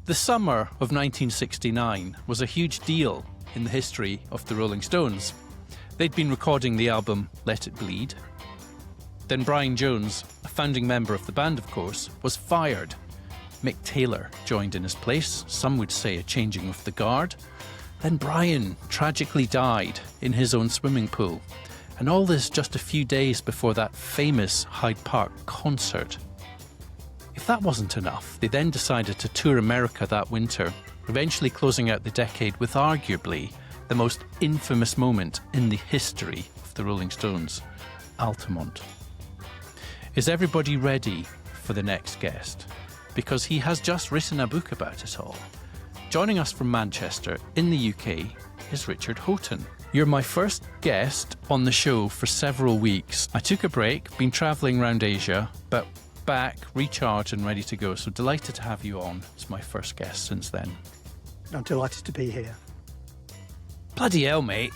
The summer of 1969 was a huge deal in the history of the Rolling Stones. They'd been recording the album Let It Bleed. Then Brian Jones, a founding member of the band of course, was fired. Mick Taylor joined in his place, some would say a changing of the guard. Then Brian tragically died in his own swimming pool. And all this just a few days before that famous Hyde Park concert. If that wasn't enough, they then decided to tour America that winter, eventually closing out the decade with arguably the most infamous moment in the history of the Rolling Stones, Altamont. Is everybody ready for the next guest? Because he has just written a book about it all. Joining us from Manchester in the UK is Richard Houghton. You're my first guest on the show for several weeks. I took a break, been travelling around Asia, but back, recharged and ready to go. So delighted to have you on as my first guest since then. I'm delighted to be here. Bloody hell, mate.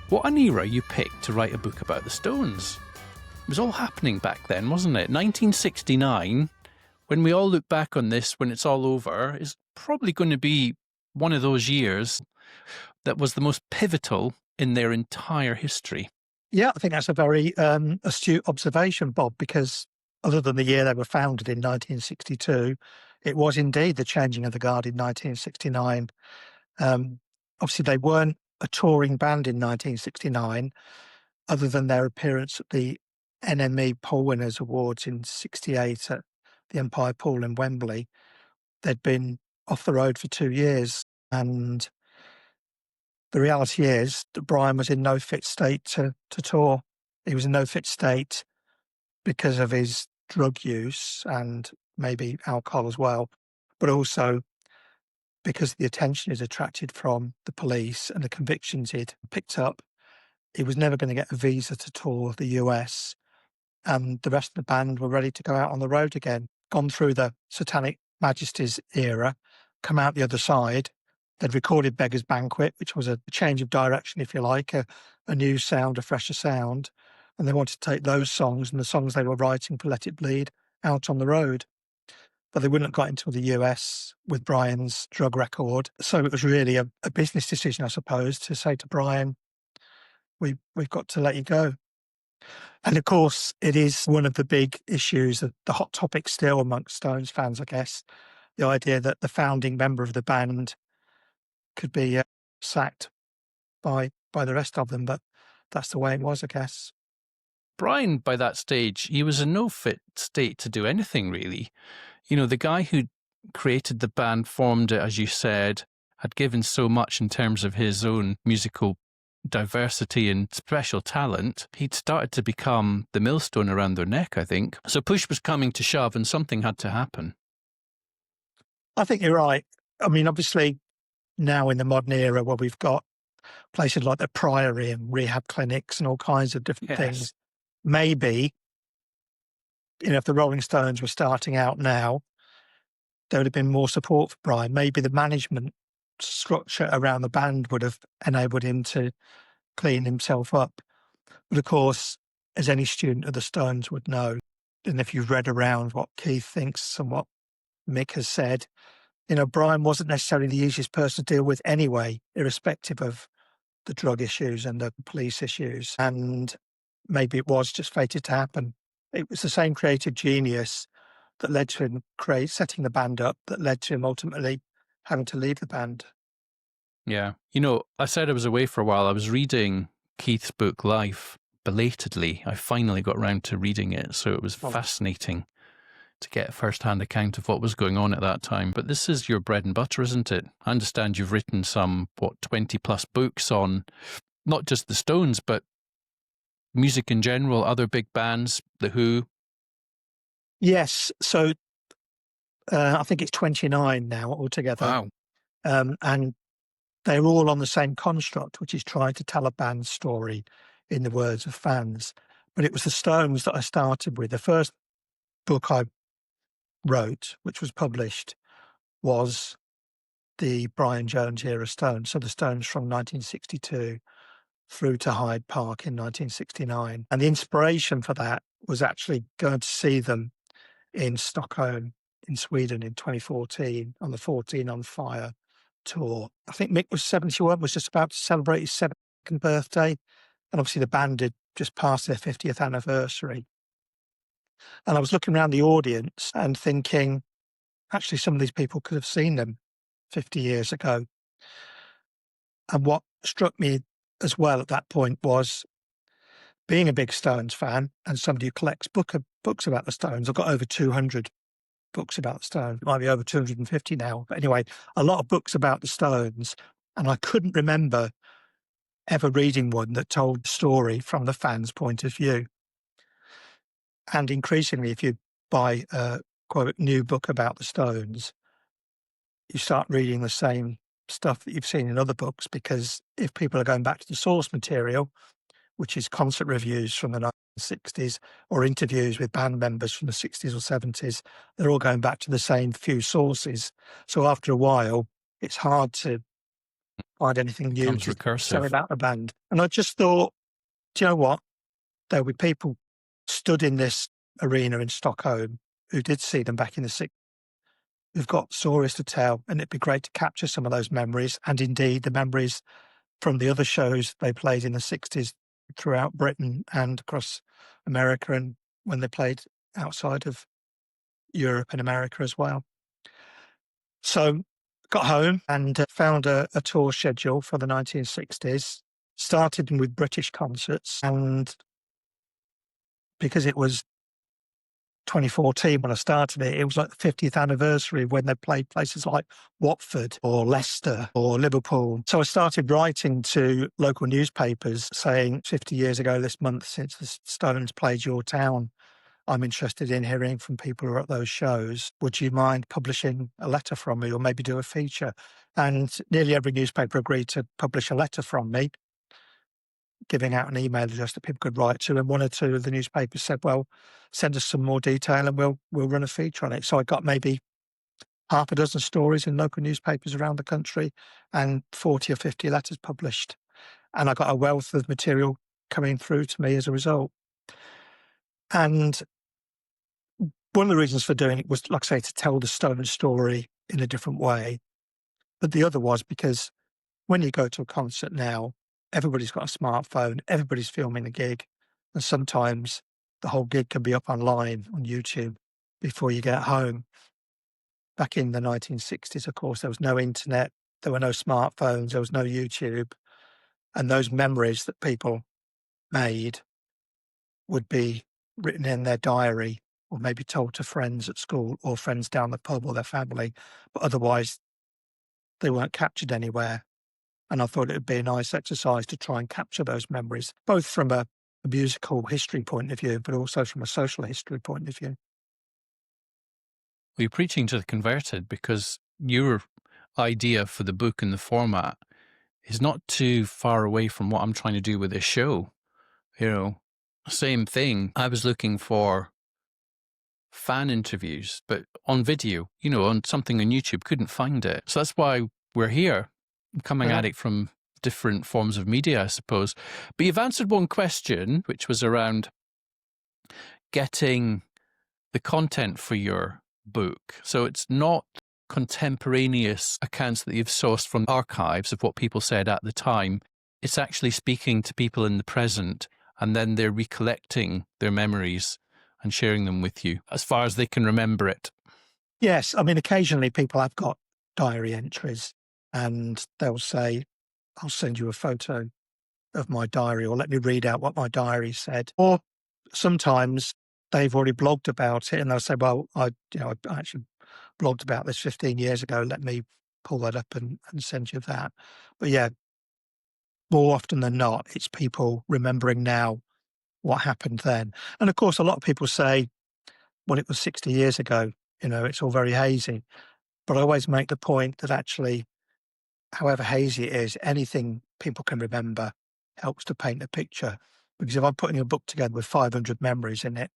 What an era you picked to write a book about the Stones. It was all happening back then, wasn't it? 1969, when we all look back on this, when it's all over, is probably going to be one of those years that was the most pivotal in their entire history. Yeah, I think that's a very astute observation, Bob, because other than the year they were founded in 1962, it was indeed the changing of the guard in 1969. Obviously, they weren't a touring band in 1969, other than their appearance at the NME Poll Winners Awards in 68 at the Empire Pool in Wembley. They'd been off the road for 2 years, and the reality is that Brian was in no fit state to tour. He was in no fit state because of his drug use and maybe alcohol as well, but also because of the attention he's attracted from the police and the convictions he'd picked up. He was never going to get a visa to tour the US, and the rest of the band were ready to go out on the road again, gone through the Satanic Majesties era, come out the other side. They'd recorded Beggar's Banquet, which was a change of direction, if you like, a new sound, a fresher sound. And they wanted to take those songs and the songs they were writing for Let It Bleed out on the road. But they wouldn't have got into the US with Brian's drug record. So it was really a business decision, I suppose, to say to Brian, we've got to let you go. And of course, it is one of the big issues, the hot topic still amongst Stones fans, I guess, the idea that the founding member of the band could be sacked by the rest of them, but that's the way it was, I guess. Brian, by that stage, he was in no fit state to do anything, really. You know, the guy who created the band, formed it, as you said, had given so much in terms of his own musical diversity and special talent. He'd started to become the millstone around their neck, I think. So push was coming to shove and something had to happen. I think you're right. I mean, obviously, now in the modern era where we've got places like the Priory and rehab clinics and all kinds of different things, maybe, if the Rolling Stones were starting out now, there would have been more support for Brian. Maybe the management structure around the band would have enabled him to clean himself up. But of course, as any student of the Stones would know, and if you've read around what Keith thinks and what Mick has said, Brian wasn't necessarily the easiest person to deal with anyway, irrespective of the drug issues and the police issues. And maybe it was just fated to happen. It was the same creative genius that led to him setting the band up, that led to him ultimately having to leave the band. Yeah. I said I was away for a while. I was reading Keith's book, Life, belatedly. I finally got round to reading it, so it was fascinating to get a first-hand account of what was going on at that time. But this is your bread and butter, isn't it? I understand you've written some, 20-plus books on not just the Stones, but music in general, other big bands, The Who. Yes, so I think it's 29 now altogether. Wow. And they're all on the same construct, which is trying to tell a band's story in the words of fans. But it was the Stones that I started with. The first book I wrote, which was published, was the Brian Jones era Stones. So the Stones from 1962 through to Hyde Park in 1969. And the inspiration for that was actually going to see them in Stockholm in Sweden in 2014 on the 14 on Fire tour. I think Mick was 71, was just about to celebrate his 72nd birthday. And obviously the band had just passed their 50th anniversary. And I was looking around the audience and thinking, actually, some of these people could have seen them 50 years ago. And what struck me as well at that point was, being a big Stones fan and somebody who collects books about the Stones, I've got over 200 books about the Stones. It might be over 250 now. But anyway, a lot of books about the Stones. And I couldn't remember ever reading one that told the story from the fans' point of view. And increasingly, if you buy a quote new book about the Stones, you start reading the same stuff that you've seen in other books, because if people are going back to the source material, which is concert reviews from the 1960s or interviews with band members from the 60s or 70s, they're all going back to the same few sources. So after a while, it's hard to find anything new Becomes to say recursive. about the band. And I just thought, do you know what? There were people stood in this arena in Stockholm who did see them back in the 60s, who've got stories to tell, and it'd be great to capture some of those memories, and indeed the memories from the other shows they played in the 60s throughout Britain and across America, and when they played outside of Europe and America as well. So got home and found a tour schedule for the 1960s, started with British concerts, and because it was 2014 when I started it, it was like the 50th anniversary of when they played places like Watford or Leicester or Liverpool. So I started writing to local newspapers saying, 50 years ago this month since the Stones played your town, I'm interested in hearing from people who are at those shows. Would you mind publishing a letter from me, or maybe do a feature? And nearly every newspaper agreed to publish a letter from me, giving out an email address that people could write to. And one or two of the newspapers said, well, send us some more detail and we'll run a feature on it. So I got maybe half a dozen stories in local newspapers around the country and 40 or 50 letters published. And I got a wealth of material coming through to me as a result. And one of the reasons for doing it was, like I say, to tell the Stones story in a different way. But the other was because when you go to a concert now, everybody's got a smartphone, everybody's filming a gig, and sometimes the whole gig can be up online on YouTube before you get home. Back in the 1960s, of course, there was no internet, there were no smartphones, there was no YouTube, and those memories that people made would be written in their diary, or maybe told to friends at school or friends down the pub or their family, but otherwise they weren't captured anywhere. And I thought it would be a nice exercise to try and capture those memories, both from a musical history point of view, but also from a social history point of view. Well, you're preaching to the converted, because your idea for the book and the format is not too far away from what I'm trying to do with this show. You know, same thing. I was looking for fan interviews, but on video, you know, on something on YouTube, couldn't find it. So that's why we're here, coming at it from different forms of media, I suppose. But you've answered one question, which was around getting the content for your book. So it's not contemporaneous accounts that you've sourced from archives of what people said at the time. It's actually speaking to people in the present, and then they're recollecting their memories and sharing them with you as far as they can remember it. Yes, I mean, occasionally people have got diary entries and they'll say, I'll send you a photo of my diary, or let me read out what my diary said. Or sometimes they've already blogged about it and they'll say, well, I actually blogged about this 15 years ago. Let me pull that up and send you that. But yeah, more often than not, it's people remembering now what happened then. And of course, a lot of people say, well, it was 60 years ago, it's all very hazy. But I always make the point that actually, however hazy it is, anything people can remember helps to paint a picture. Because if I'm putting a book together with 500 memories in it,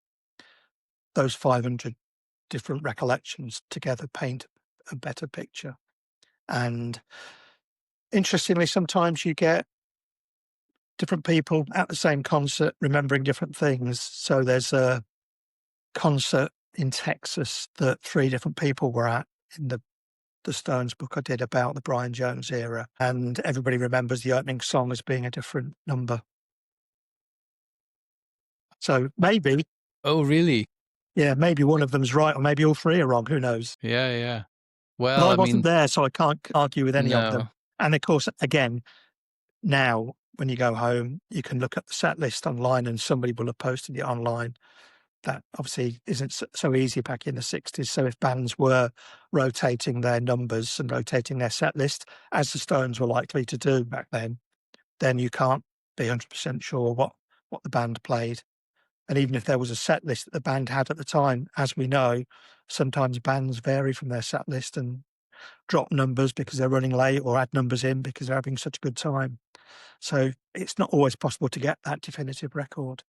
those 500 different recollections together paint a better picture. And interestingly, sometimes you get different people at the same concert remembering different things. So there's a concert in Texas that 3 different people were at in the Stones book I did about the Brian Jones era, and everybody remembers the opening song as being a different number. So maybe, Oh, really? yeah, maybe one of them's right, or maybe all 3 are wrong. Who knows? Yeah, yeah. But Well, I I wasn't mean, there, so I can't argue with any of them. no. And of course, again, now when you go home, you can look at the set list online, and somebody will have posted it online. That obviously isn't so easy back in the 60s. So if bands were rotating their numbers and rotating their set list, as the Stones were likely to do back then you can't be 100% sure what the band played. And even if there was a set list that the band had at the time, as we know, sometimes bands vary from their set list and drop numbers because they're running late, or add numbers in because they're having such a good time. So it's not always possible to get that definitive record.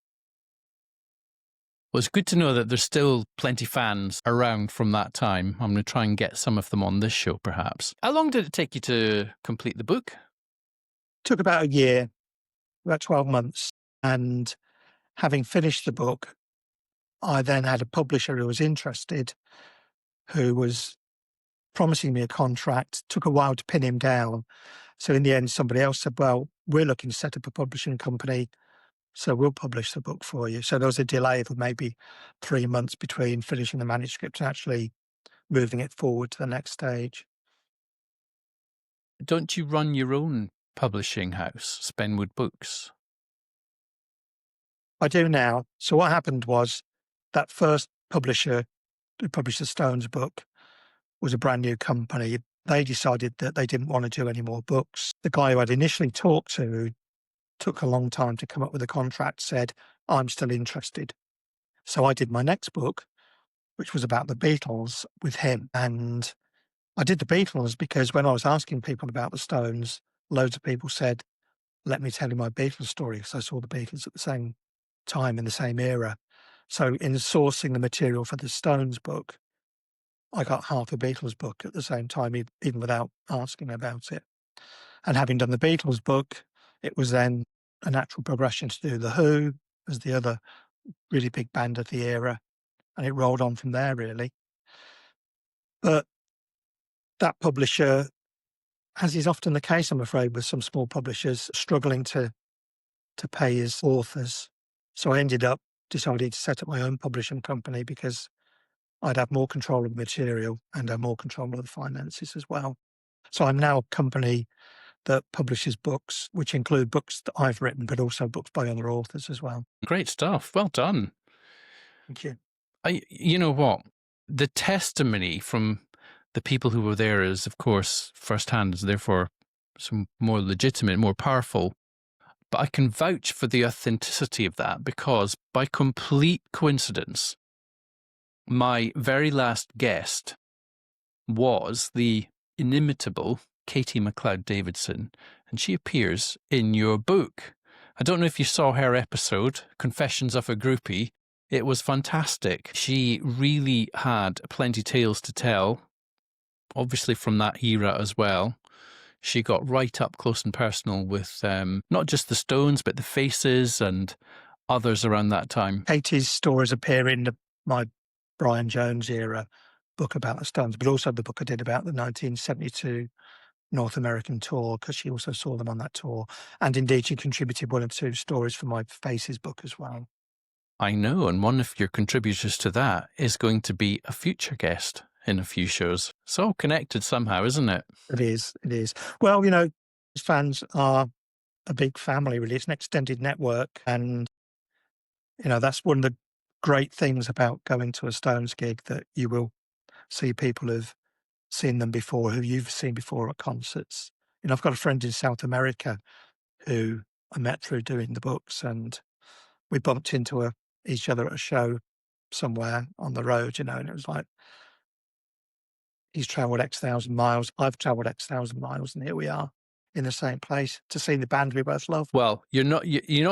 Well, it's good to know that there's still plenty fans around from that time. I'm going to try and get some of them on this show, perhaps. How long did it take you to complete the book? Took about a year, about 12 months. And having finished the book, I then had a publisher who was interested, who was promising me a contract. Took a while to pin him down. So in the end, somebody else said, well, we're looking to set up a publishing company, so we'll publish the book for you. So there was a delay of maybe 3 months between finishing the manuscript and actually moving it forward to the next stage. Don't you run your own publishing house, Spenwood Books? I do now. So what happened was that first publisher who published the Stones book was a brand new company. They decided that they didn't want to do any more books. The guy who I'd initially talked to, who took a long time to come up with a contract, said, I'm still interested. So I did my next book, which was about the Beatles, with him. And I did the Beatles because when I was asking people about the Stones, loads of people said, let me tell you my Beatles story, because I saw the Beatles at the same time in the same era. So in sourcing the material for the Stones book, I got half a Beatles book at the same time, even without asking about it. And having done the Beatles book, it was then a natural progression to do The Who as the other really big band of the era. And it rolled on from there, really. But that publisher, as is often the case, I'm afraid, with some small publishers, struggling to pay his authors. So I ended up deciding to set up my own publishing company because I'd have more control of the material and have more control of the finances as well. So I'm now a company that publishes books, which include books that I've written, but also books by other authors as well. Great stuff. Well done. Thank you. You know what? The testimony from the people who were there is, of course, firsthand, is therefore some more legitimate, more powerful. But I can vouch for the authenticity of that because, by complete coincidence, my very last guest was the inimitable Katie McLeod Davidson, and she appears in your book. I don't know if you saw her episode, Confessions of a Groupie. It was fantastic. She really had plenty tales to tell, obviously from that era as well. She got right up close and personal with not just the Stones, but the Faces and others around that time. Katie's stories appear in my Brian Jones era book about the Stones, but also the book I did about the 1972 North American tour, because she also saw them on that tour. And indeed, she contributed 1 or 2 stories for my Faces book as well. I know, and one of your contributors to that is going to be a future guest in a few shows. It's all connected somehow, isn't it? It is. It is. Well, you know, fans are a big family, really. It's an extended network. And, you know, that's one of the great things about going to a Stones gig, that you will see people who've seen them before, who you've seen before at concerts. You know, I've got a friend in South America who I met through doing the books, and we bumped into each other at a show somewhere on the road, you know, and it was like, he's travelled X thousand miles, I've travelled X thousand miles, and here we are in the same place to see the band we both love. Well, you're not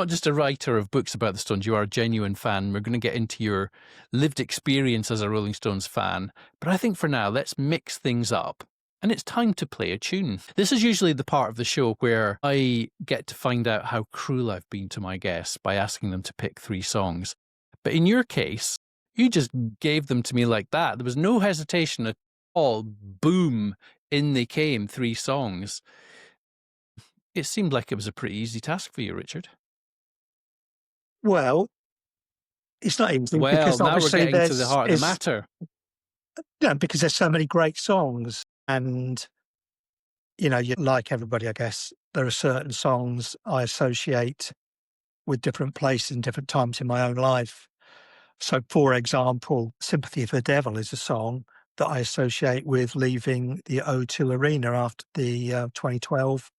just a writer of books about the Stones, you are a genuine fan. We're going to get into your lived experience as a Rolling Stones fan. But I think for now, let's mix things up. And it's time to play a tune. This is usually the part of the show where I get to find out how cruel I've been to my guests by asking them to pick 3 songs. But in your case, You just gave them to me like that. There was no hesitation at all. Boom, in they came, 3 songs. It seemed like it was a pretty easy task for you, Richard. Well, it's not easy Well, because now we're obviously getting to the heart of the matter. because there's so many great songs, and you like everybody, I guess. There are certain songs I associate with different places and different times in my own life. So, for example, "Sympathy for the Devil" is a song that I associate with leaving the O2 Arena after the 2012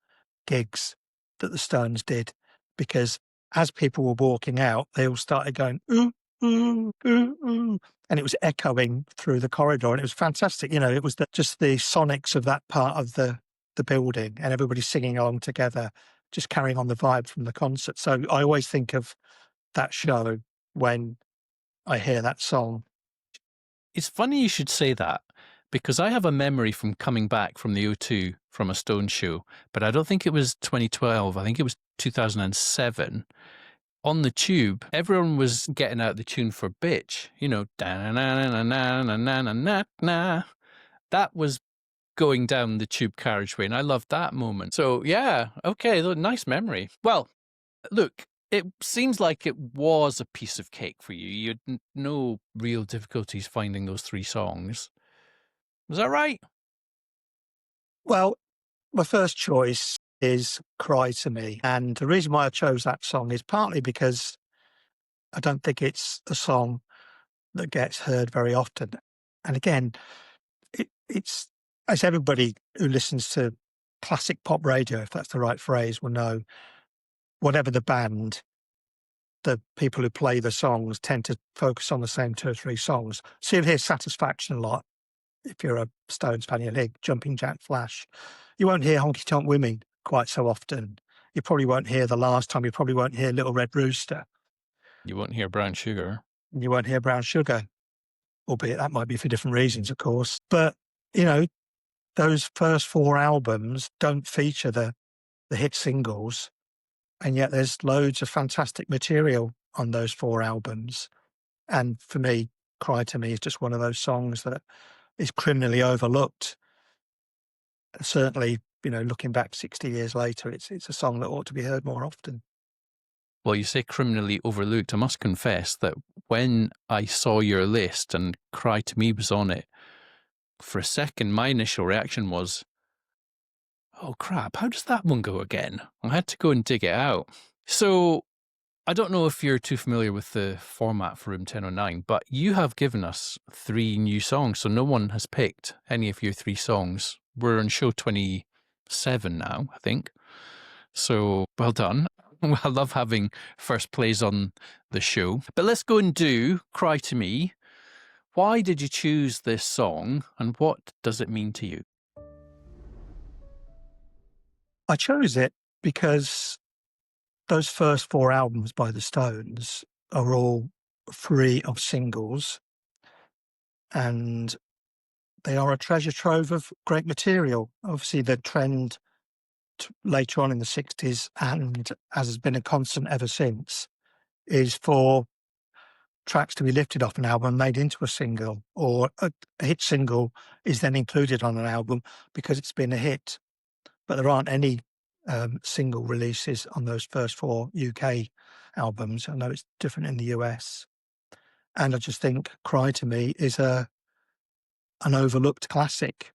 gigs that the Stones did, because as people were walking out, they all started going, "Ooh, ooh, ooh, ooh," and it was echoing through the corridor, and it was fantastic. It was just the sonics of that part of the building, and everybody singing along together, just carrying on the vibe from the concert. So I always think of that show when I hear that song. It's funny you should say that, because I have a memory from coming back from the O2 from a Stones show, but I don't think it was 2012. I think it was 2007. On the tube, everyone was getting out the tune for Bitch, da-na-na-na-na-na-na-na-na. That was going down the tube carriageway, and I loved that moment. So, yeah, okay, nice memory. Well, look, it seems like it was a piece of cake for you. You had no real difficulties finding those 3 songs. Was that right? Well, my first choice is "Cry to Me," and the reason why I chose that song is partly because I don't think it's a song that gets heard very often. And again, it's as everybody who listens to classic pop radio, if that's the right phrase, will know, whatever the band, the people who play the songs tend to focus on the same 2 or 3 songs. So you'll hear "Satisfaction" a lot. If you're a Stones fan, you'll hear "Jumping Jack Flash." You won't hear "Honky Tonk Women" quite so often. You probably won't hear "The Last Time." You probably won't hear "Little Red Rooster." You won't hear Brown Sugar. And you won't hear "Brown Sugar," albeit that might be for different reasons, of course. But, you know, those first 4 albums don't feature the hit singles, and yet there's loads of fantastic material on those 4 albums. And for me, "Cry to Me" is just one of those songs that is criminally overlooked. Certainly, looking back 60 years later, it's a song that ought to be heard more often. Well, you say criminally overlooked. I must confess that when I saw your list and Cry to Me was on it, for a second, my initial reaction was, oh crap, how does that one go again? I had to go and dig it out. So I don't know if you're too familiar with the format for Room 1009, but you have given us 3 new songs. So no one has picked any of your 3 songs. We're on show 27 now, I think. So well done. I love having first plays on the show. But let's go and do Cry to Me. Why did you choose this song, and what does it mean to you? I chose it because those first 4 albums by the Stones are all free of singles, and they are a treasure trove of great material. Obviously, the trend later on in the 60s, and as has been a constant ever since, is for tracks to be lifted off an album and made into a single, or a hit single is then included on an album because it's been a hit. But there aren't any single releases on those first 4 UK albums. I know it's different in the US. And I just think "Cry to Me" is an overlooked classic.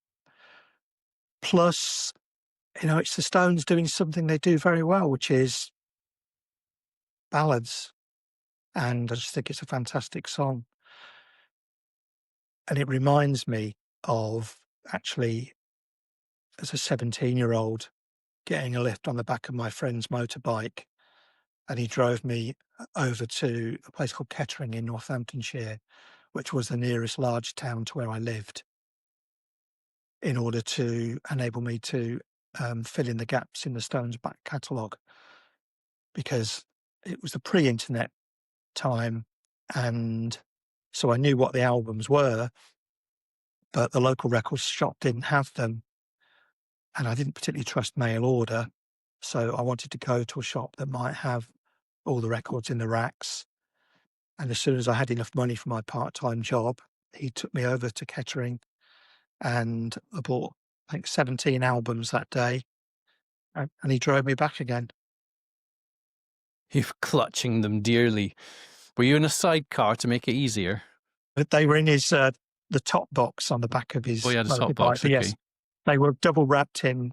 Plus, it's the Stones doing something they do very well, which is ballads. And I just think it's a fantastic song. And it reminds me of, actually, as a 17-year-old, getting a lift on the back of my friend's motorbike, and he drove me over to a place called Kettering in Northamptonshire, which was the nearest large town to where I lived, in order to enable me to fill in the gaps in the Stones' back catalogue, because it was the pre-internet time, and so I knew what the albums were, but the local record shop didn't have them, and I didn't particularly trust mail order, so I wanted to go to a shop that might have all the records in the racks. And as soon as I had enough money for my part-time job, he took me over to Kettering, and I bought, I think, 17 albums that day, and he drove me back again. You're clutching them dearly. Were you in a sidecar to make it easier? But they were in his the top box on the back of his Oh, yeah, the top motorbike. box. But Okay. yes, they were double wrapped in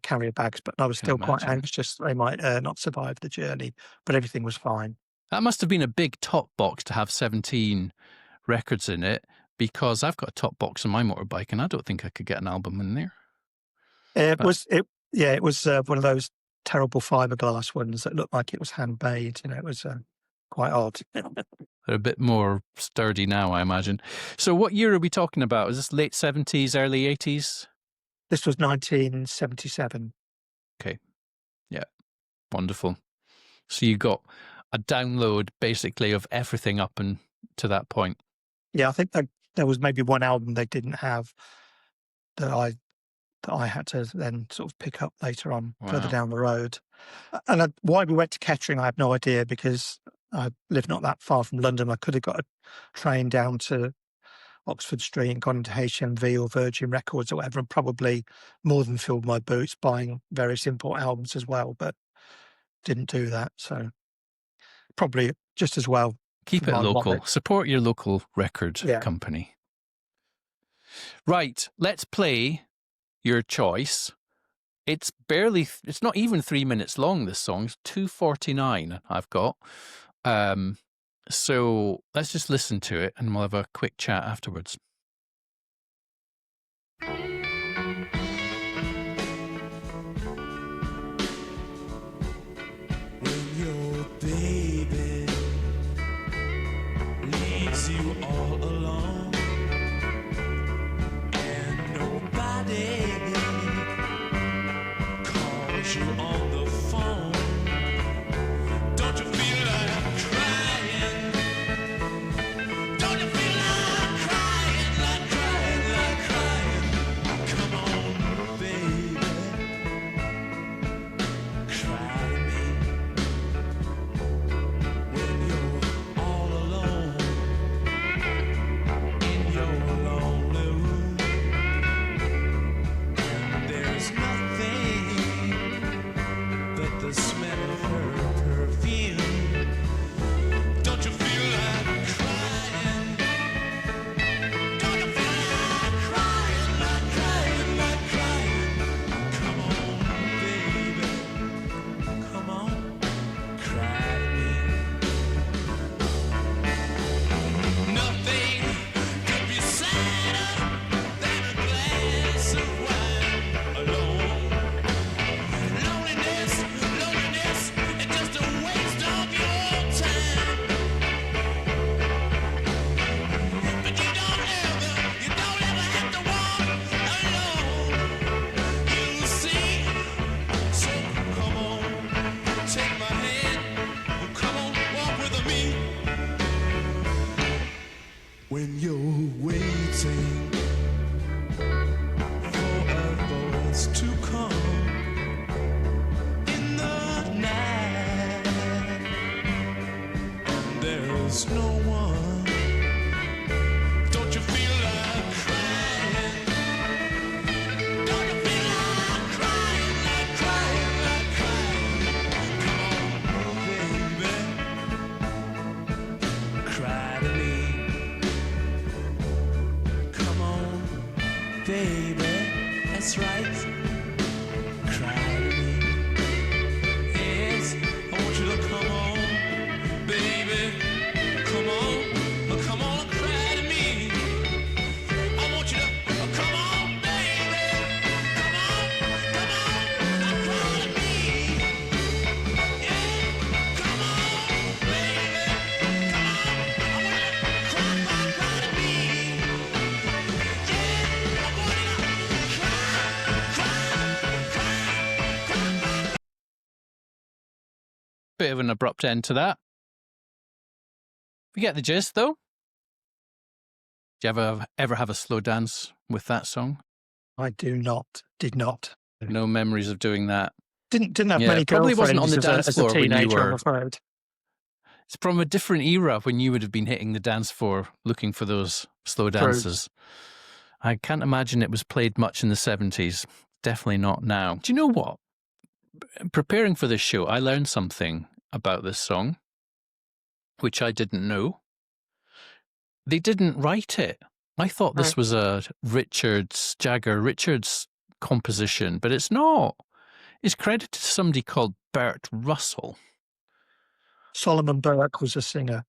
carrier bags, but I was Can still quite imagine. anxious they might not survive the journey. But everything was fine. That must have been a big top box to have 17 records in it, because I've got a top box on my motorbike and I don't think I could get an album in there. It But- was one of those terrible fiberglass ones that looked like it was handmade. You know, it was quite odd. They're a bit more sturdy now, I imagine. So what year are we talking about? Is this late 70s, early 80s? This was 1977. Wonderful. So you got a download basically of everything up and to that point. Yeah, I think there was maybe one album they didn't have that I had to then sort of pick up later on further Wow. down the road. And why we went to Kettering, I have no idea, because I live not that far from London. I could have got a train down to Oxford Street and gone into HMV or Virgin Records or whatever, and probably more than filled my boots buying various import albums as well, but didn't do that. So probably just as well. Keep for it my local. wallet. Support your local record Yeah. company. Right, let's play your choice. It's not even 3 minutes long, this song. It's 2:49 I've got. So let's just listen to it and we'll have a quick chat afterwards. When your baby leaves you all alone and nobody calls you on the phone, don't you feel like crying? Don't you feel like crying, like crying, like crying? Come on, baby, cry me. When you're all alone in your lonely room, and there's nothing but the smell of her perfume, don't you feel like crying? Don't you feel like crying, like crying, like crying? Come on, baby, come on. Cry to me. Nothing could be sadder than a glass of wine alone. Loneliness, it's just a waste of your time. But you don't ever have to walk alone. You see, so come on. Take my hand, oh, come on, walk with me. When you're waiting for a voice to come in the night, and there's no one, don't you feel like crying? Don't you feel like crying, like crying, like crying? Come on, baby, cry to me. Come on, baby, that's right. Cry to me. Yes, I want you to come on, baby. Come on, come on and cry to me. I want you to come on, baby. Come on, and cry to me. Yeah, come on, baby. Come on, I want you to cry to me. Bit of an abrupt end to that. We get the gist, though. Do you ever have a slow dance with that song? I did not. No memories of doing that. Didn't have Yeah, many it probably wasn't on girlfriends the as dance a floor when you teenager, I'm were- afraid. It's from a different era when you would have been hitting the dance floor looking for those slow True. dances. I can't imagine it was played much in the 70s. Definitely not now. Do you know what? Preparing for this show, I learned something about this song, which I didn't know. They didn't write it. I thought this was a Jagger Richards composition, but it's not. It's credited to somebody called Bert Russell. Solomon Burke was a singer.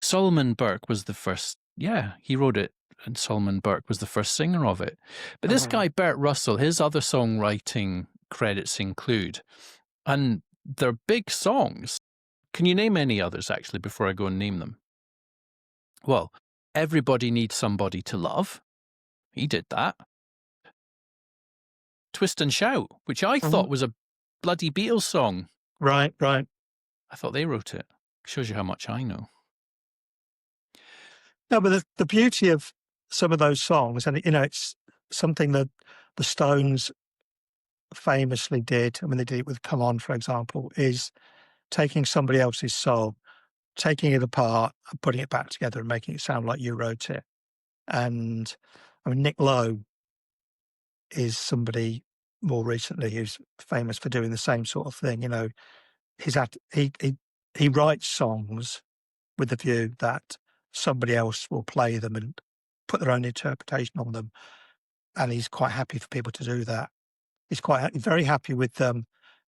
Solomon Burke was the first, he wrote it, and Solomon Burke was the first singer of it. But this guy, Bert Russell, his other songwriting credits include, and they're big songs. Can you name any others, actually, before I go and name them? Well, Everybody Needs Somebody to Love. He did that. Twist and Shout, which I thought was a bloody Beatles song. Right. I thought they wrote it. Shows you how much I know. No, but the beauty of some of those songs, and it's something that the Stones famously did. I mean, they did it with "Come On," for example, is taking somebody else's song, taking it apart, and putting it back together and making it sound like you wrote it. And I mean, Nick Lowe is somebody more recently who's famous for doing the same sort of thing. He writes songs with the view that somebody else will play them and put their own interpretation on them, and he's quite happy for people to do that. He's very happy with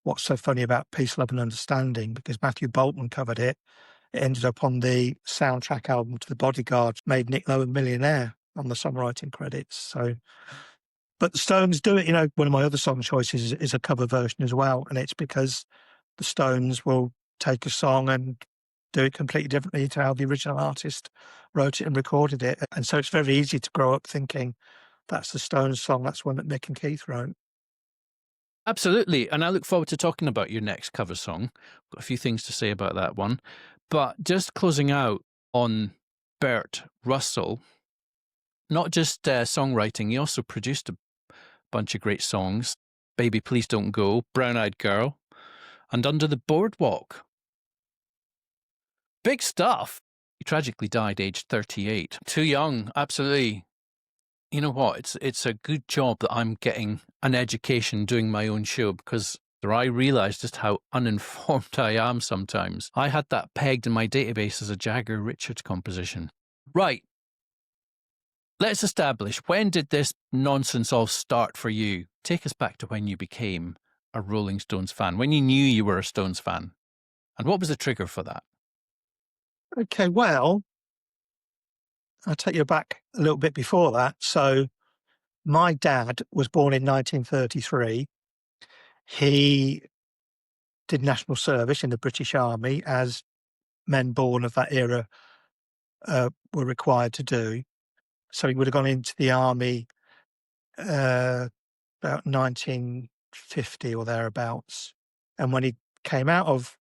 What's So Funny About Peace, Love and Understanding, because Matthew Bolton covered it. It ended up on the soundtrack album to The Bodyguard, made Nick Lowe a millionaire on the songwriting credits. So, but the Stones do it. One of my other song choices is a cover version as well, and it's because the Stones will take a song and do it completely differently to how the original artist wrote it and recorded it. And so it's very easy to grow up thinking that's the Stones song, that's one that Mick and Keith wrote. Absolutely. And I look forward to talking about your next cover song. Got a few things to say about that one. But just closing out on Bert Russell, not just songwriting, he also produced a bunch of great songs. Baby Please Don't Go, Brown Eyed Girl, and Under the Boardwalk. Big stuff. He tragically died aged 38. Too young, absolutely. You know what? It's a good job that I'm getting an education doing my own show, because I realised just how uninformed I am sometimes. I had that pegged in my database as a Jagger Richards composition. Right. Let's establish, when did this nonsense all start for you? Take us back to when you became a Rolling Stones fan, when you knew you were a Stones fan. And what was the trigger for that? Okay, well, I'll take you back a little bit before that. So my dad was born in 1933. He did national service in the British Army, as men born of that era were required to do. So he would have gone into the army about 1950 or thereabouts. And when he came out of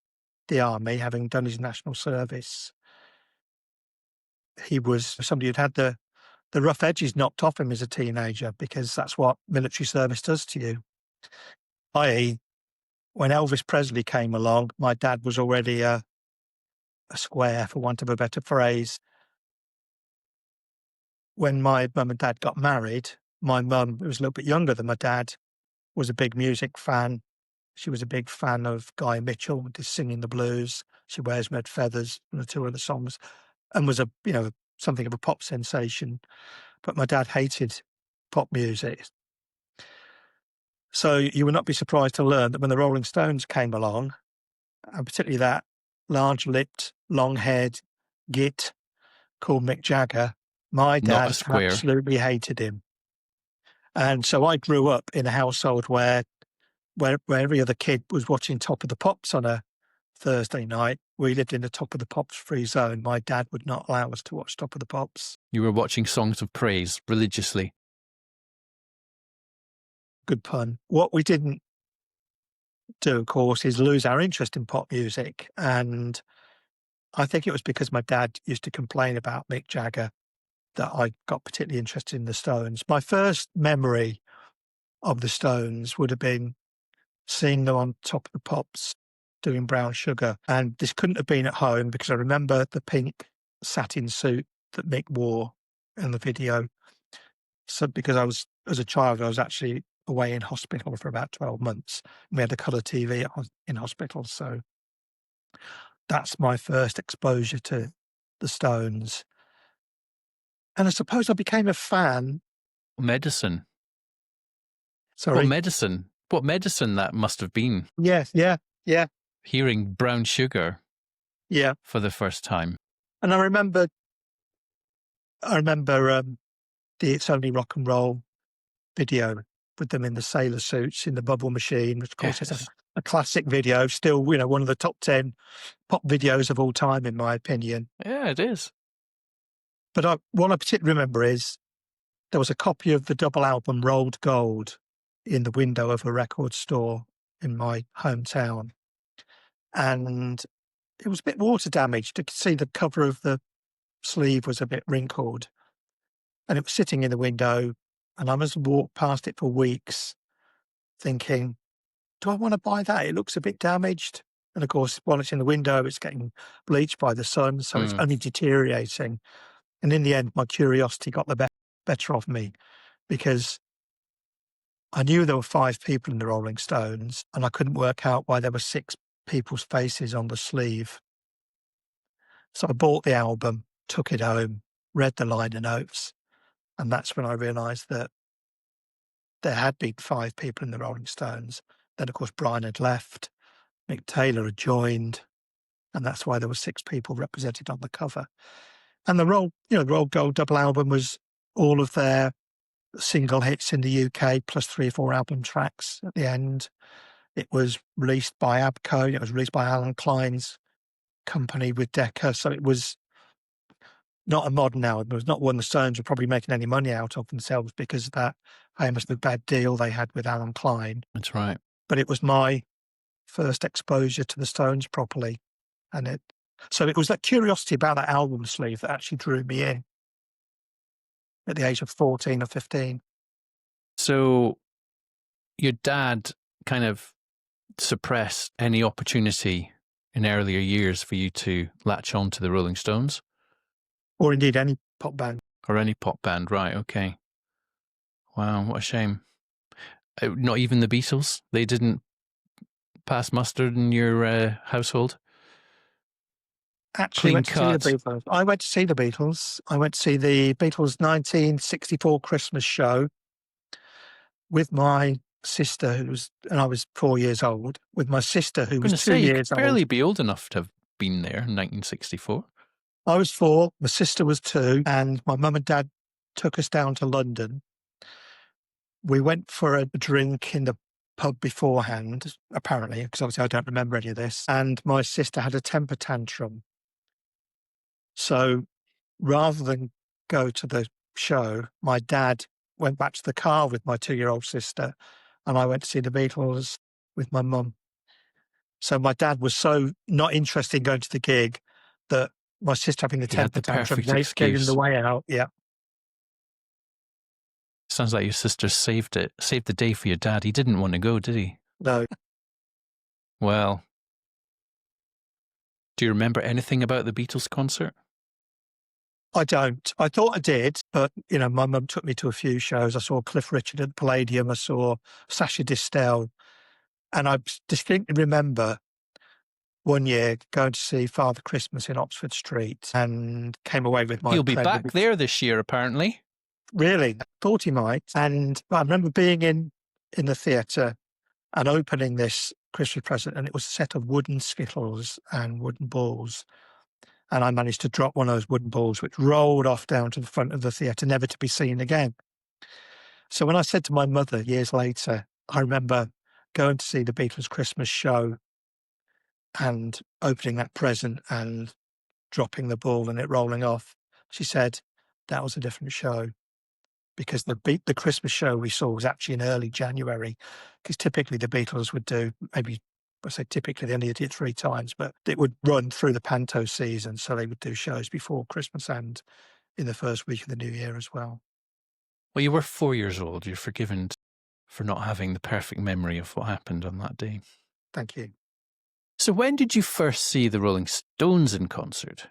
the army, having done his national service, he was somebody who'd had the rough edges knocked off him as a teenager, because that's what military service does to you. I.e., when Elvis Presley came along, my dad was already a square, for want of a better phrase. When my mum and dad got married, my mum, who was a little bit younger than my dad, was a big music fan. She was a big fan of Guy Mitchell, just singing the blues. She Wears Red Feathers, and the two other songs, and was something of a pop sensation. But my dad hated pop music. So you would not be surprised to learn that when the Rolling Stones came along, and particularly that large-lipped, long-haired git called Mick Jagger, my dad absolutely hated him. And so I grew up in a household where every other kid was watching Top of the Pops on a Thursday night. We lived in the Top of the Pops free zone. My dad would not allow us to watch Top of the Pops. You were watching Songs of Praise religiously. Good pun. What we didn't do, of course, is lose our interest in pop music. And I think it was because my dad used to complain about Mick Jagger that I got particularly interested in the Stones. My first memory of the Stones would have been seeing them on Top of the Pops doing Brown Sugar. And this couldn't have been at home because I remember the pink satin suit that Mick wore in the video. So because as a child, I was actually away in hospital for about 12 months. We had a colour TV in hospital. So that's my first exposure to the Stones. And I suppose I became a fan. Medicine. Sorry. What medicine that must have been. Yeah. Hearing Brown Sugar Yeah. for the first time. And I remember the It's Only Rock and Roll video with them in the sailor suits in the bubble machine, which of course is a classic video, still, one of the top 10 pop videos of all time, in my opinion. Yeah, it is. But what I particularly remember is there was a copy of the double album Rolled Gold in the window of a record store in my hometown. And it was a bit water damaged. You could see the cover of the sleeve was a bit wrinkled. And it was sitting in the window, and I must have walked past it for weeks thinking, do I want to buy that? It looks a bit damaged. And of course, while it's in the window, it's getting bleached by the sun, so it's only deteriorating. And in the end, my curiosity got the better of me, because I knew there were 5 people in the Rolling Stones, and I couldn't work out why there were 6 people's faces on the sleeve. So I bought the album, took it home, read the liner notes, and that's when I realised that there had been 5 people in the Rolling Stones. Then, of course, Brian had left, Mick Taylor had joined, and that's why there were 6 people represented on the cover. And the Roll Gold double album was all of their single hits in the UK, plus 3 or 4 album tracks at the end. It was released by ABKCO. It was released by Alan Klein's company with Decca. So it was not a modern album. It was not one the Stones were probably making any money out of themselves because of that famously bad deal they had with Alan Klein. That's right. But it was my first exposure to the Stones properly. So it was that curiosity about that album sleeve that actually drew me in at the age of 14 or 15. So your dad kind of suppressed any opportunity in earlier years for you to latch on to the Rolling Stones? Or indeed any pop band. Or any pop band, right, okay. Wow, what a shame. Not even the Beatles? They didn't pass muster in your household? Actually went to see the Beatles. I went to see the Beatles. I went to see the Beatles 1964 Christmas show with my sister, and I was 4 years old, with my sister who was 2 years old. You could barely be old enough to have been there in 1964. I was 4, my sister was 2, and my mum and dad took us down to London. We went for a drink in the pub beforehand, apparently, because obviously I don't remember any of this, and my sister had a temper tantrum. So rather than go to the show, my dad went back to the car with my 2-year-old sister, and I went to see the Beatles with my mum. So my dad was so not interested in going to the gig that my sister having the temper tantrum gave him the way out. Yeah. Sounds like your sister saved the day for your dad. He didn't want to go, did he? No. Well, do you remember anything about the Beatles concert? I don't. I thought I did, but, my mum took me to a few shows. I saw Cliff Richard at the Palladium. I saw Sasha Distel. And I distinctly remember one year going to see Father Christmas in Oxford Street and came away with my He'll be back there this year, apparently. Really? Thought he might. And I remember being in the theatre and opening this Christmas present, and it was a set of wooden Skittles and wooden balls. And I managed to drop one of those wooden balls, which rolled off down to the front of the theatre, never to be seen again. So when I said to my mother years later, I remember going to see the Beatles Christmas show and opening that present and dropping the ball and it rolling off. She said, that was a different show. Because the Christmas show we saw was actually in early January, because typically the Beatles would do, typically they only did it 3 times, but it would run through the Panto season, so they would do shows before Christmas and in the first week of the new year as well. Well, you were 4 years old. You're forgiven for not having the perfect memory of what happened on that day. Thank you. So when did you first see the Rolling Stones in concert?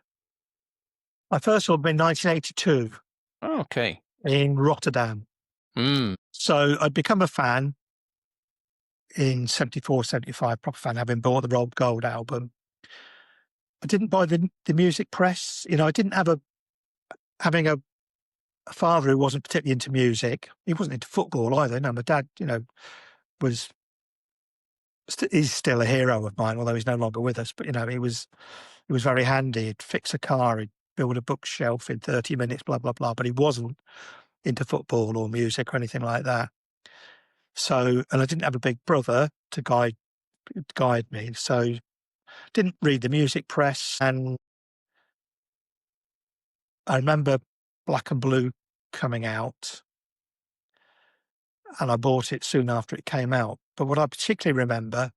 I first saw them in 1982 Oh, okay. in Rotterdam. Mm. So I'd become a fan in 74, 75, proper fan, having bought the Rob Gold album. I didn't buy the music press. You know, I didn't have having a father who wasn't particularly into music. He wasn't into football either. No, my dad, you know, he's still a hero of mine, although he's no longer with us. But, you know, he was very handy. He'd fix a car, he'd build a bookshelf in 30 minutes, blah, blah, blah. But he wasn't into football or music or anything like that. So, and I didn't have a big brother to guide me. So didn't read the music press. And I remember Black and Blue coming out, and I bought it soon after it came out. But what I particularly remember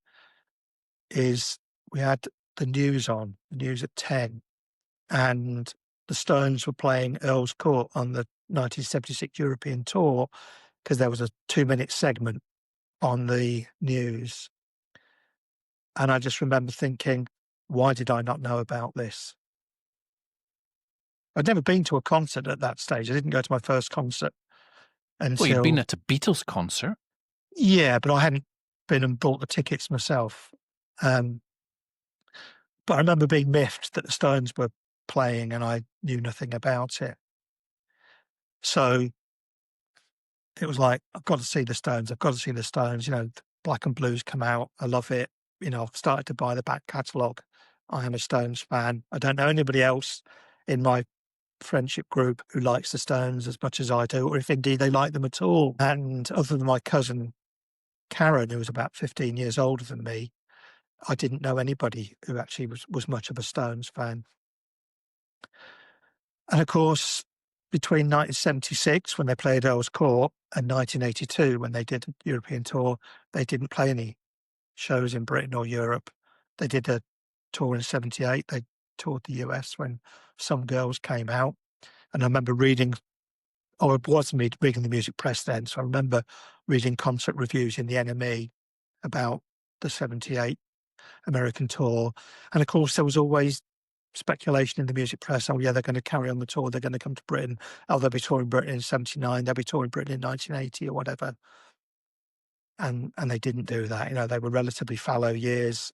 is we had the news at 10, and the Stones were playing Earl's Court on the 1976 European tour, because there was a 2-minute segment on the news. And I just remember thinking, why did I not know about this? I'd never been to a concert at that stage. I didn't go to my first concert until... Well, you'd been at a Beatles concert. Yeah, but I hadn't been and bought the tickets myself. But I remember being miffed that the Stones were playing and I knew nothing about it. So it was like, I've got to see the Stones. I've got to see the Stones. You know, Black and Blue's come out. I love it. You know, I've started to buy the back catalogue. I am a Stones fan. I don't know anybody else in my friendship group who likes the Stones as much as I do, or if indeed they like them at all. And other than my cousin Karen, who was about 15 years older than me, I didn't know anybody who actually was much of a Stones fan. And of course, between 1976, when they played Earl's Court, and 1982, when they did a European tour, they didn't play any shows in Britain or Europe. They did a tour in 78. They toured the US when Some Girls came out. And I remember reading, or it wasn't me reading the music press then, so I remember reading concert reviews in the NME about the 78 American tour. And of course, there was always speculation in the music press, oh yeah, they're going to carry on the tour, they're going to come to Britain, oh, they'll be touring Britain in 79, they'll be touring Britain in 1980 or whatever. And they didn't do that. You know, they were relatively fallow years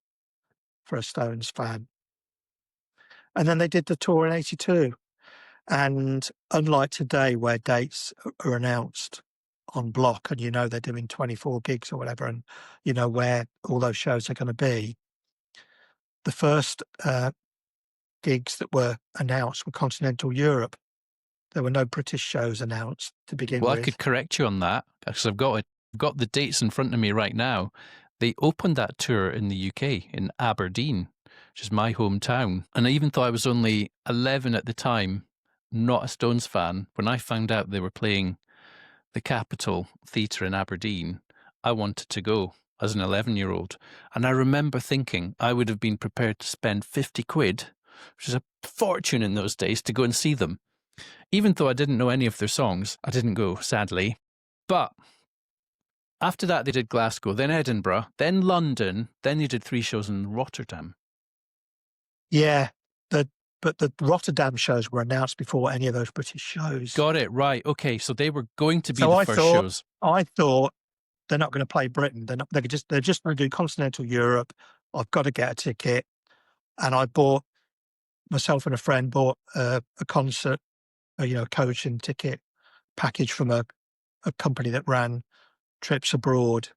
for a Stones fan. And then they did the tour in 82. And unlike today, where dates are announced on block and you know they're doing 24 gigs or whatever, and you know where all those shows are going to be, the first gigs that were announced were continental Europe. There were no British shows announced to begin with. Well, I could correct you on that, because I've got the dates in front of me right now. They opened that tour in the UK, in Aberdeen, which is my hometown. And even though I was only 11 at the time, not a Stones fan, when I found out they were playing the Capitol Theatre in Aberdeen, I wanted to go as an 11-year-old. And I remember thinking I would have been prepared to spend 50 quid, which is a fortune in those days, to go and see them. Even though I didn't know any of their songs, I didn't go, sadly. But after that, they did Glasgow, then Edinburgh, then London, then they did 3 shows in Rotterdam. Yeah, but the Rotterdam shows were announced before any of those British shows. Got it, right. Okay, so they were going to be the first shows. I thought they're not going to play Britain. They're just going to do continental Europe. I've got to get a ticket. And I bought, myself and a friend bought a concert, coach and ticket package from a company that ran trips abroad.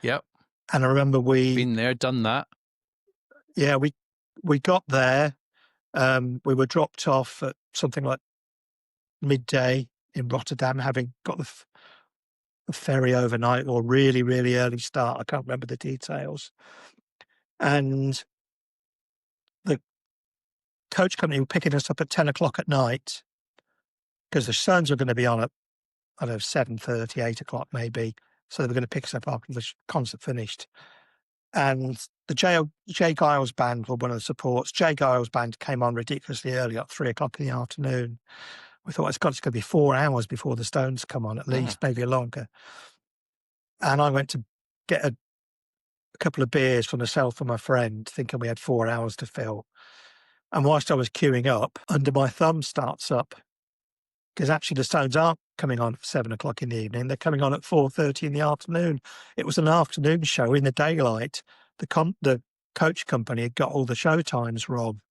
Yep. And I remember been there, done that. Yeah, we got there. We were dropped off at something like midday in Rotterdam, having got the ferry overnight, or really, really early start. I can't remember the details. And the coach company were picking us up at 10 o'clock at night, because the Stones were going to be on at, 7:30, 8 o'clock maybe. So they were going to pick us up after the concert finished. And the Jay Giles band were one of the supports. Jay Giles band came on ridiculously early, at 3 o'clock in the afternoon. We thought it's going to be 4 hours before the Stones come on, at least, maybe longer. And I went to get a couple of beers for myself and my friend, thinking we had 4 hours to fill. And whilst I was queuing up, Under My Thumb starts up, because actually the Stones aren't coming on at 7 o'clock in the evening. They're coming on at 4:30 in the afternoon. It was an afternoon show in the daylight. The coach company had got all the show times wrong.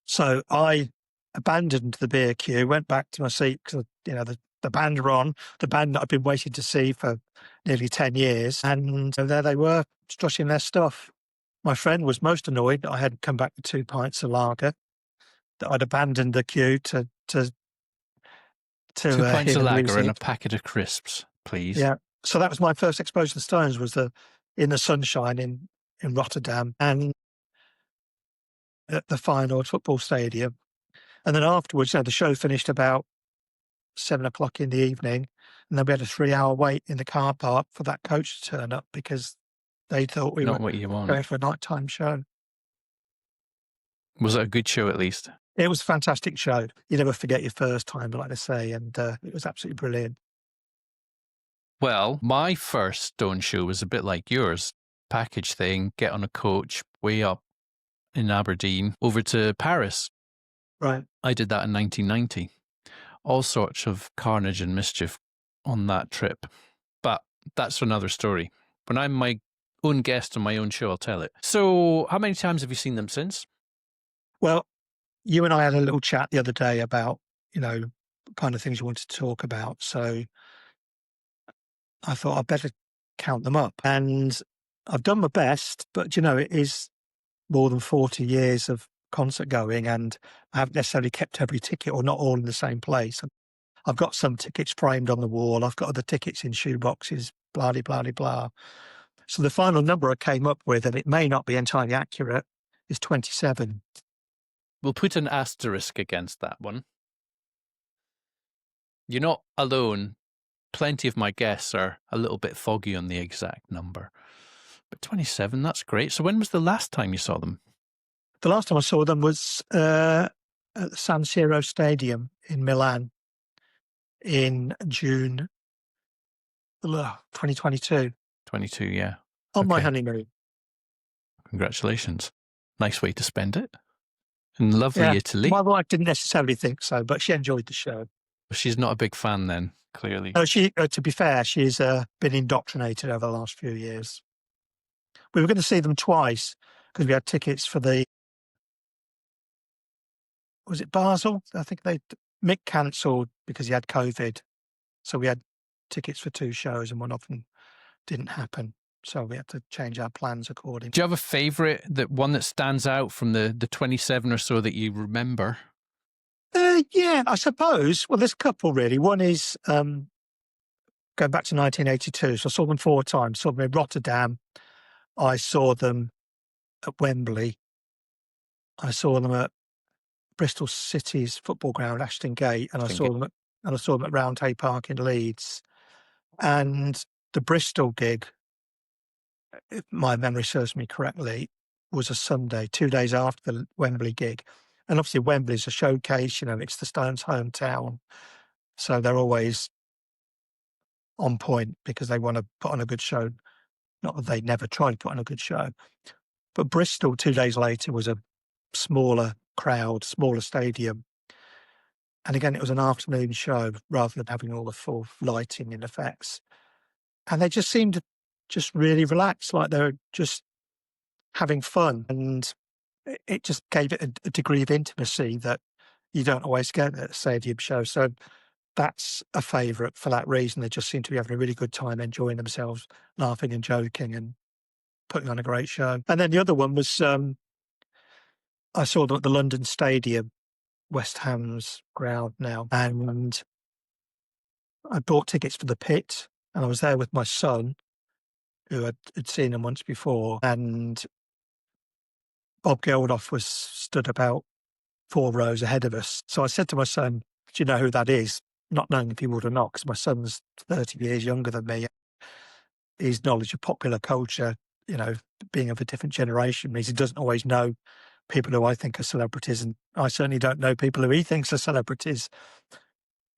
So I abandoned the beer queue, went back to my seat because, the band were on, the band that I've been waiting to see for nearly 10 years. And there they were, strushing their stuff. My friend was most annoyed that I hadn't come back with 2 pints of lager, that I'd abandoned the queue to 2 pints hear of the lager music. and a packet of crisps, please. Yeah. So that was my first exposure to the Stones, was in the sunshine in Rotterdam, and at the Feyenoord football stadium. And then afterwards, the show finished about 7 o'clock in the evening, and then we had a 3-hour wait in the car park for that coach to turn up, because they thought we Not were what you want. going for a nighttime show. Was it a good show at least? It was a fantastic show. You never forget your first time, like I say, and it was absolutely brilliant. Well, my first Stone show was a bit like yours. Package thing, get on a coach way up in Aberdeen over to Paris. Right. I did that in 1990. All sorts of carnage and mischief on that trip. But that's another story. When I'm my own guest on my own show, I'll tell it. So how many times have you seen them since? Well, you and I had a little chat the other day about, kind of things you wanted to talk about. So I thought I'd better count them up. And I've done my best, but, it is more than 40 years of concert going, and I haven't necessarily kept every ticket, or not all in the same place. I've got some tickets framed on the wall. I've got other tickets in shoe boxes, blah, blah, blah, blah. So the final number I came up with, and it may not be entirely accurate, is 27. We'll put an asterisk against that one. You're not alone. Plenty of my guests are a little bit foggy on the exact number. But 27, that's great. So when was the last time you saw them? The last time I saw them was at the San Siro Stadium in Milan in June 2022. 22, yeah. On my Okay. honeymoon. Congratulations. Nice way to spend it. In lovely Yeah. Italy. My wife didn't necessarily think so, but she enjoyed the show. She's not a big fan then, clearly. No, to be fair, she's been indoctrinated over the last few years. We were going to see them twice because we had tickets for was it Basel? I think Mick cancelled because he had COVID. So we had tickets for 2 shows, and one of them didn't happen. So we had to change our plans accordingly. Do you have a favourite, one that stands out from the 27 or so that you remember? Yeah, I suppose. Well, there's a couple really. One is going back to 1982. So I saw them 4 times. Saw them in Rotterdam. I saw them at Wembley. I saw them at Bristol City's football ground, Ashton Gate, and I saw them at Roundhay Park in Leeds. And the Bristol gig, if my memory serves me correctly, was a Sunday, 2 days after the Wembley gig. And obviously Wembley's a showcase, it's the Stones' hometown. So they're always on point because they want to put on a good show. Not that they never try to put on a good show. But Bristol, 2 days later, was a smaller crowd, smaller stadium. And again, it was an afternoon show rather than having all the full lighting and effects. And they just seemed just really relaxed, like they were just having fun. And it just gave it a degree of intimacy that you don't always get at a stadium show. So that's a favourite for that reason. They just seem to be having a really good time, enjoying themselves, laughing and joking and putting on a great show. And then the other one was I saw them at the London Stadium, West Ham's ground now, and I bought tickets for the pit, and I was there with my son, who had seen them once before, and Bob Geldof was stood about 4 rows ahead of us. So I said to my son, "Do you know who that is?" Not knowing if he would or not, because my son's 30 years younger than me. His knowledge of popular culture, being of a different generation, means he doesn't always know people who I think are celebrities, and I certainly don't know people who he thinks are celebrities.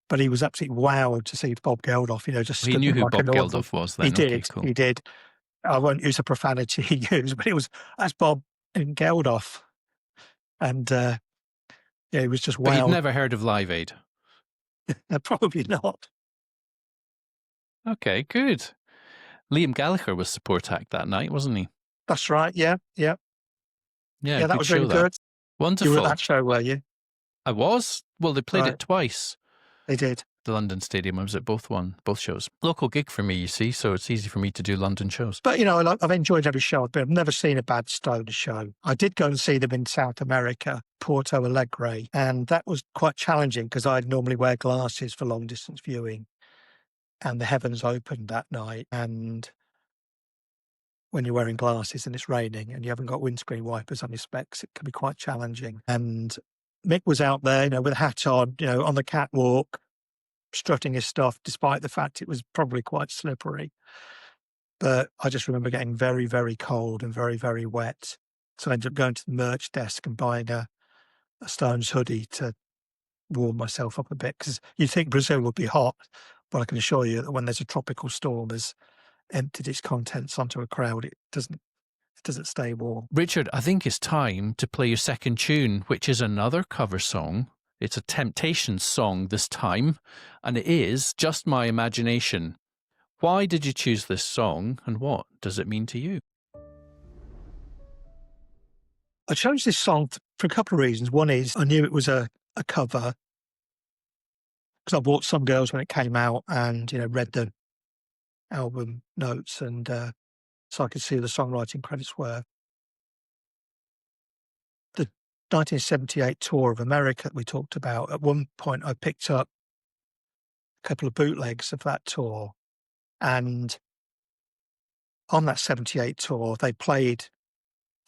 But he was absolutely wowed to see Bob Geldof, just He stood knew there who like a Bob normal- Geldof was then. He Okay, did, cool. he did. I won't use a profanity he used, but that's Bob in Geldof. And yeah, he was just But you'd wowed. never heard of Live Aid. Probably not. Okay, good. Liam Gallagher was support act that night, wasn't he? That's right. Yeah. Yeah, That good was show, really that. good. Wonderful. You were at that show, were you? I was. Well, they played Right. it twice. They did. The London Stadium. I was at both shows. Local gig for me, you see, so it's easy for me to do London shows. But, I've enjoyed every show I've been. I've never seen a bad Stones show. I did go and see them in South America, Porto Alegre, and that was quite challenging because I'd normally wear glasses for long distance viewing. And the heavens opened that night. And when you're wearing glasses and it's raining and you haven't got windscreen wipers on your specs, it can be quite challenging. And Mick was out there, with a hat on, on the catwalk, strutting his stuff, despite the fact it was probably quite slippery. But I just remember getting very, very cold and very, very wet. So I ended up going to the merch desk and buying a Stones hoodie to warm myself up a bit, because you'd think Brazil would be hot, but I can assure you that when there's a tropical storm has emptied its contents onto a crowd, it doesn't stay warm. Richard, I think it's time to play your second tune, which is another cover song. It's a Temptations song this time, and it is Just My Imagination. Why did you choose this song, and what does it mean to you? I chose this song for a couple of reasons. One is I knew it was a cover because I bought Some Girls when it came out and, read the album notes, and so I could see who the songwriting credits were. The 1978 tour of America that we talked about, at one point I picked up a couple of bootlegs of that tour, and on that 78 tour I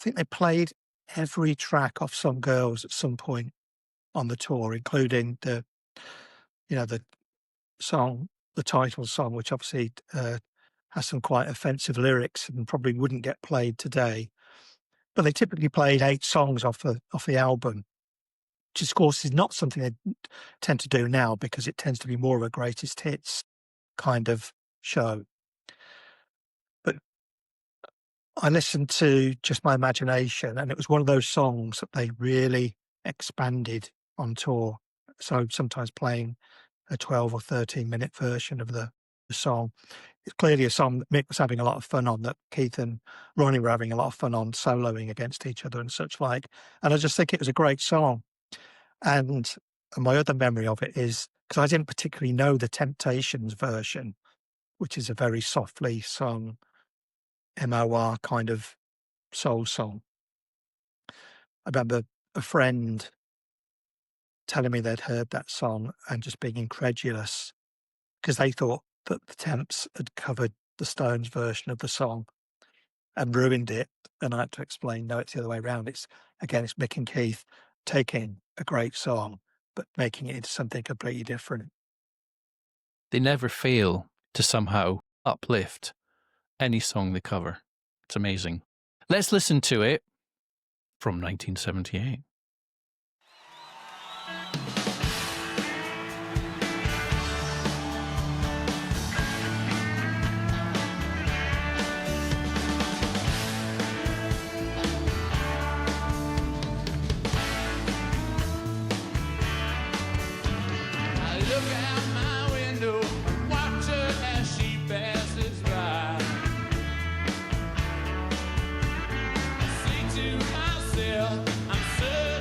think they played every track off Some Girls at some point on the tour, including the song, the title song, which obviously has some quite offensive lyrics and probably wouldn't get played today. But they typically played 8 songs off the album, which of course is not something they tend to do now, because it tends to be more of a greatest hits kind of show. But I listened to Just My Imagination, and it was one of those songs that they really expanded on tour. So sometimes playing a 12 or 13-minute version of the song. It's clearly a song that Mick was having a lot of fun on, that Keith and Ronnie were having a lot of fun on, soloing against each other and such like. And I just think it was a great song. And my other memory of it is because I didn't particularly know the Temptations version, which is a very softly sung MOR kind of soul song. I remember a friend telling me they'd heard that song and just being incredulous because they thought that the Temps had covered the Stones version of the song and ruined it. And I had to explain, no, it's the other way around. It's Mick and Keith taking a great song, but making it into something completely different. They never fail to somehow uplift any song they cover. It's amazing. Let's listen to it from 1978. I look out my window and watch her as she passes by. I say to myself, I'm certain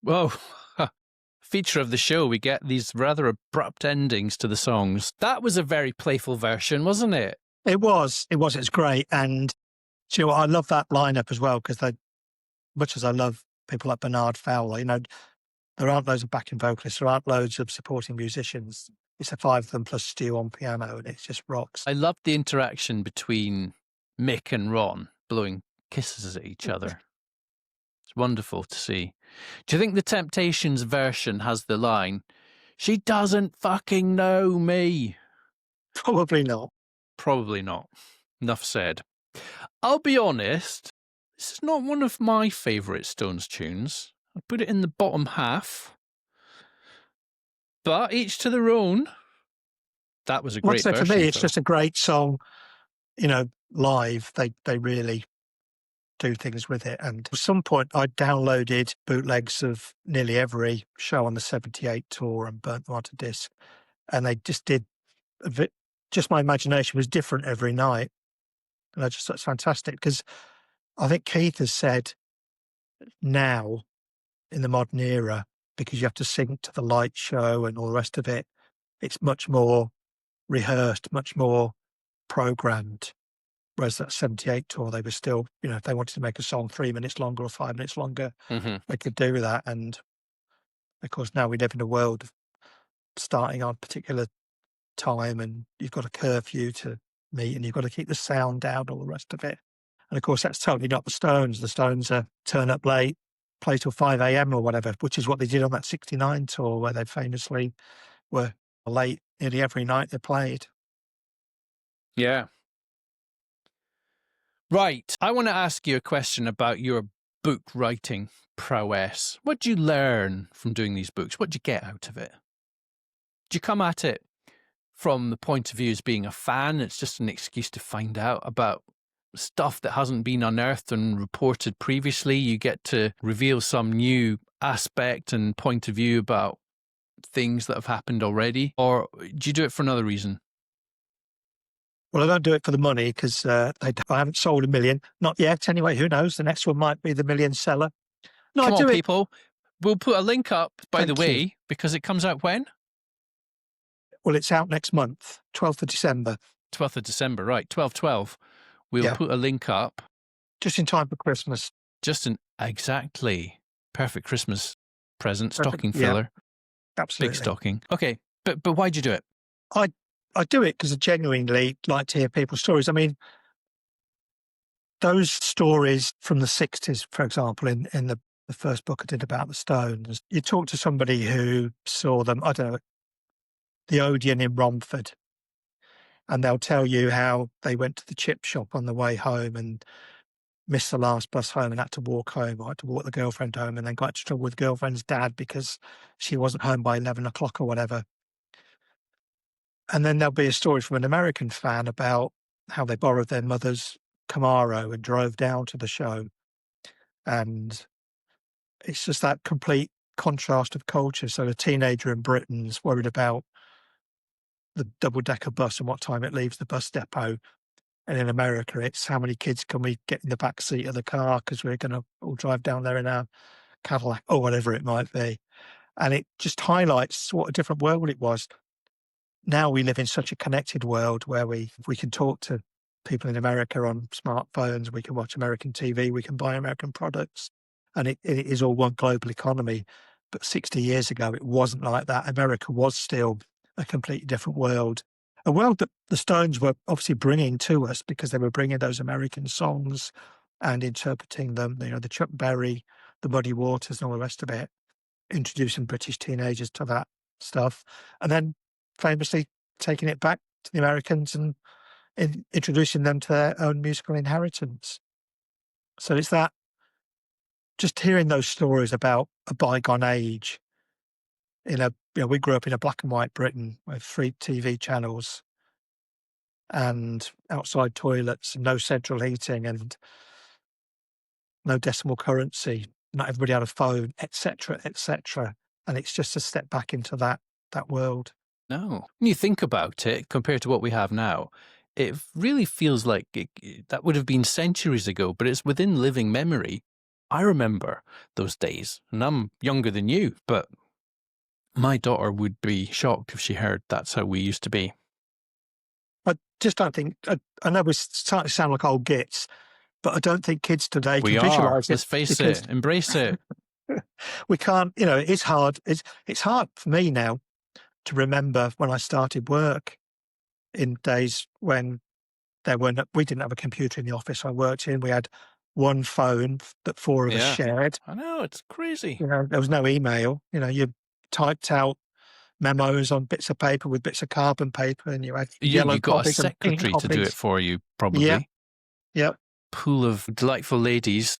Whoa. Feature of the show, we get these rather abrupt endings to the songs. That was a very playful version, wasn't it? It was. It's great. And do you know what? I love that lineup as well because much as I love people like Bernard Fowler, there aren't loads of backing vocalists, there aren't loads of supporting musicians. It's the five of them plus Stu on piano, and it just rocks. I loved the interaction between Mick and Ron blowing kisses at each other. It's wonderful to see. Do you think the Temptations version has the line, "She doesn't fucking know me"? Probably not. Probably not. Enough said. I'll be honest, this is not one of my favourite Stones tunes. I put it in the bottom half. But each to their own. That was a great version. For me, it's just a great song. Live, they really do things with it. And at some point, I downloaded bootlegs of nearly every show on the 78 tour and burnt them onto disc. And they just did just my imagination was different every night. And I just thought it's fantastic because I think Keith has said now in the modern era, because you have to sync to the light show and all the rest of it, it's much more rehearsed, much more programmed. Whereas that 78 tour, they were still, if they wanted to make a song 3 minutes longer or 5 minutes longer, they could do that. And of course, now we live in a world of starting on a particular time and you've got a curfew to meet and you've got to keep the sound down, all the rest of it. And of course, that's totally not the Stones. The Stones turn up late, play till 5 a.m. or whatever, which is what they did on that 69 tour where they famously were late nearly every night they played. Yeah. Right. I want to ask you a question about your book writing prowess. What did you learn from doing these books? What did you get out of it? Did you come at it from the point of view as being a fan? It's just an excuse to find out about stuff that hasn't been unearthed and reported previously. You get to reveal some new aspect and point of view about things that have happened already. Or do you do it for another reason? Well, I don't do it for the money because I haven't sold 1 million. Not yet, anyway. Who knows? The next one might be the 1 million seller. No, Come I do on, it. people. We'll put a link up, by the Thank way, you. because it comes out when? Well, it's out next month, 12th of December. 12th of December, right. 12/12. We'll Yeah. put a link up. Just in time for Christmas. Exactly. Perfect Christmas present, Perfect, stocking yeah. filler, Absolutely. big stocking. Okay, but why'd you do it? I do it because I genuinely like to hear people's stories. I mean, those stories from the 60s, for example, in the first book I did about the Stones, you talk to somebody who saw them, I don't know, the Odeon in Romford, and they'll tell you how they went to the chip shop on the way home and missed the last bus home and had to walk home, or had to walk the girlfriend home, and then got into trouble with girlfriend's dad because she wasn't home by 11 o'clock or whatever. And then there'll be a story from an American fan about how they borrowed their mother's Camaro and drove down to the show. And it's just that complete contrast of culture. So a teenager in Britain's worried about the double-decker bus and what time it leaves the bus depot. And in America, it's how many kids can we get in the back seat of the car because we're going to all drive down there in our Cadillac or whatever it might be. And it just highlights what a different world it was. Now we live in such a connected world where we can talk to people in America on smartphones, we can watch American TV, we can buy American products, and it is all one global economy. But 60 years ago, it wasn't like that. America was still a completely different world, a world that the Stones were obviously bringing to us because they were bringing those American songs and interpreting them, the Chuck Berry, the Muddy Waters and all the rest of it, introducing British teenagers to that stuff. And then famously taking it back to the Americans and introducing them to their own musical inheritance. So it's that, just hearing those stories about a bygone age we grew up in a black and white Britain with 3 TV channels and outside toilets and no central heating and no decimal currency. Not everybody had a phone, etc., etc. And it's just a step back into that world. No. When you think about it, compared to what we have now, it really feels like that would have been centuries ago, but it's within living memory. I remember those days, and I'm younger than you, but my daughter would be shocked if she heard that's how we used to be. I just don't think, I know we're starting to sound like old gits, but I don't think kids today We can are. visualize Let's it. face because it. Embrace it. we can't, it's hard. It's hard for me now to remember when I started work in days when we didn't have a computer in the office I worked in. We had one phone that four of us Yeah. shared. I know, it's crazy. There was no email. You typed out memos on bits of paper with bits of carbon paper, and you had yellow You got a copies and pink secretary to do it copies. for you, probably. Yeah. Yep. Pool of delightful ladies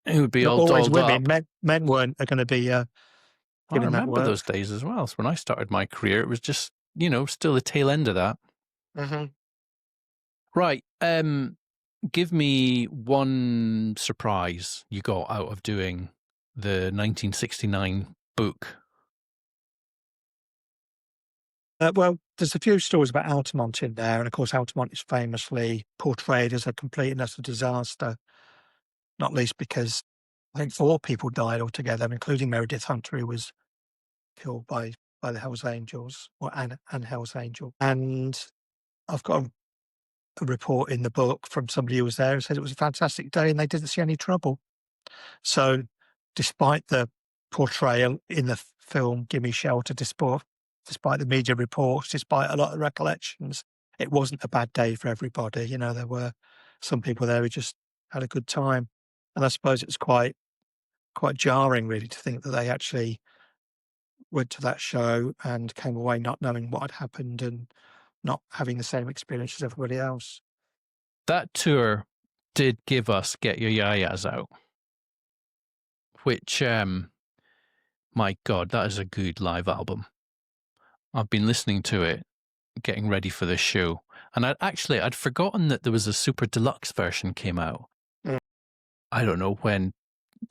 who would be Not all always dolled women. up. Men weren't going to be I given that remember work. those days as well. So when I started my career, it was just, still the tail end of that. Mm-hmm. Right. Give me one surprise you got out of doing the 1969 book. Well, there's a few stories about Altamont in there, and of course, Altamont is famously portrayed as a complete and utter disaster, not least because I think 4 people died altogether, including Meredith Hunter, who was killed by the Hells Angels, or Anne Hells Angel. And I've got a report in the book from somebody who was there who said it was a fantastic day and they didn't see any trouble. So, despite the portrayal in the film Gimme Shelter, despite the media reports, despite a lot of recollections, it wasn't a bad day for everybody. There were some people there who just had a good time. And I suppose it was quite jarring, really, to think that they actually went to that show and came away not knowing what had happened and not having the same experience as everybody else. That tour did give us Get Your Yayas Out, which, my God, that is a good live album. I've been listening to it, getting ready for this show, and I'd forgotten that there was a super deluxe version came out. Mm. I don't know when,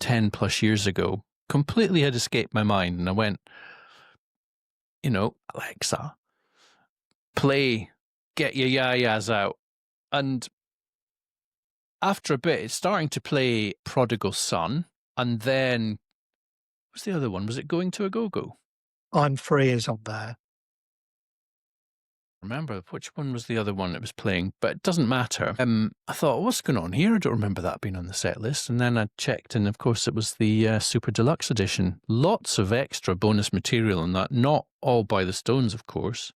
10 plus years ago, completely had escaped my mind, and I went, Alexa, play Get Your Yayas Out. And after a bit, it's starting to play Prodigal Son, and then, what's the other one? Was it Going to a Go-Go? I'm Free is on there. Remember which one was the other one that was playing, but it doesn't matter. I thought, what's going on here? I don't remember that being on the set list. And then I checked, and of course it was the Super Deluxe Edition. Lots of extra bonus material on that, not all by the Stones, of course.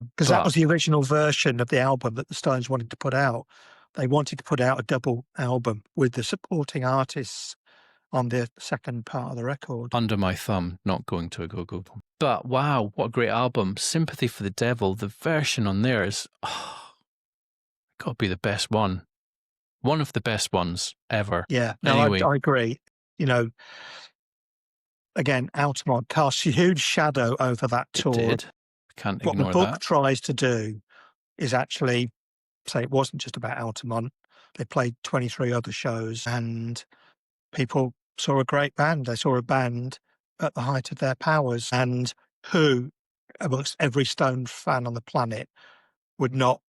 Because that was the original version of the album that the Stones wanted to put out. They wanted to put out a double album with the supporting artists on the second part of the record. Under My Thumb, not Going to a Go-Go. But wow, what a great album. Sympathy for the Devil, the version on there is, got to be the best one. One of the best ones ever. Yeah, no, anyway. I agree. Again, Altamont casts a huge shadow over that tour. It did. Can't what ignore the book that. tries to do is actually say it wasn't just about Altamont. They played 23 other shows, and people saw a great band. They saw a band at the height of their powers, and who, amongst every Stone fan on the planet, would not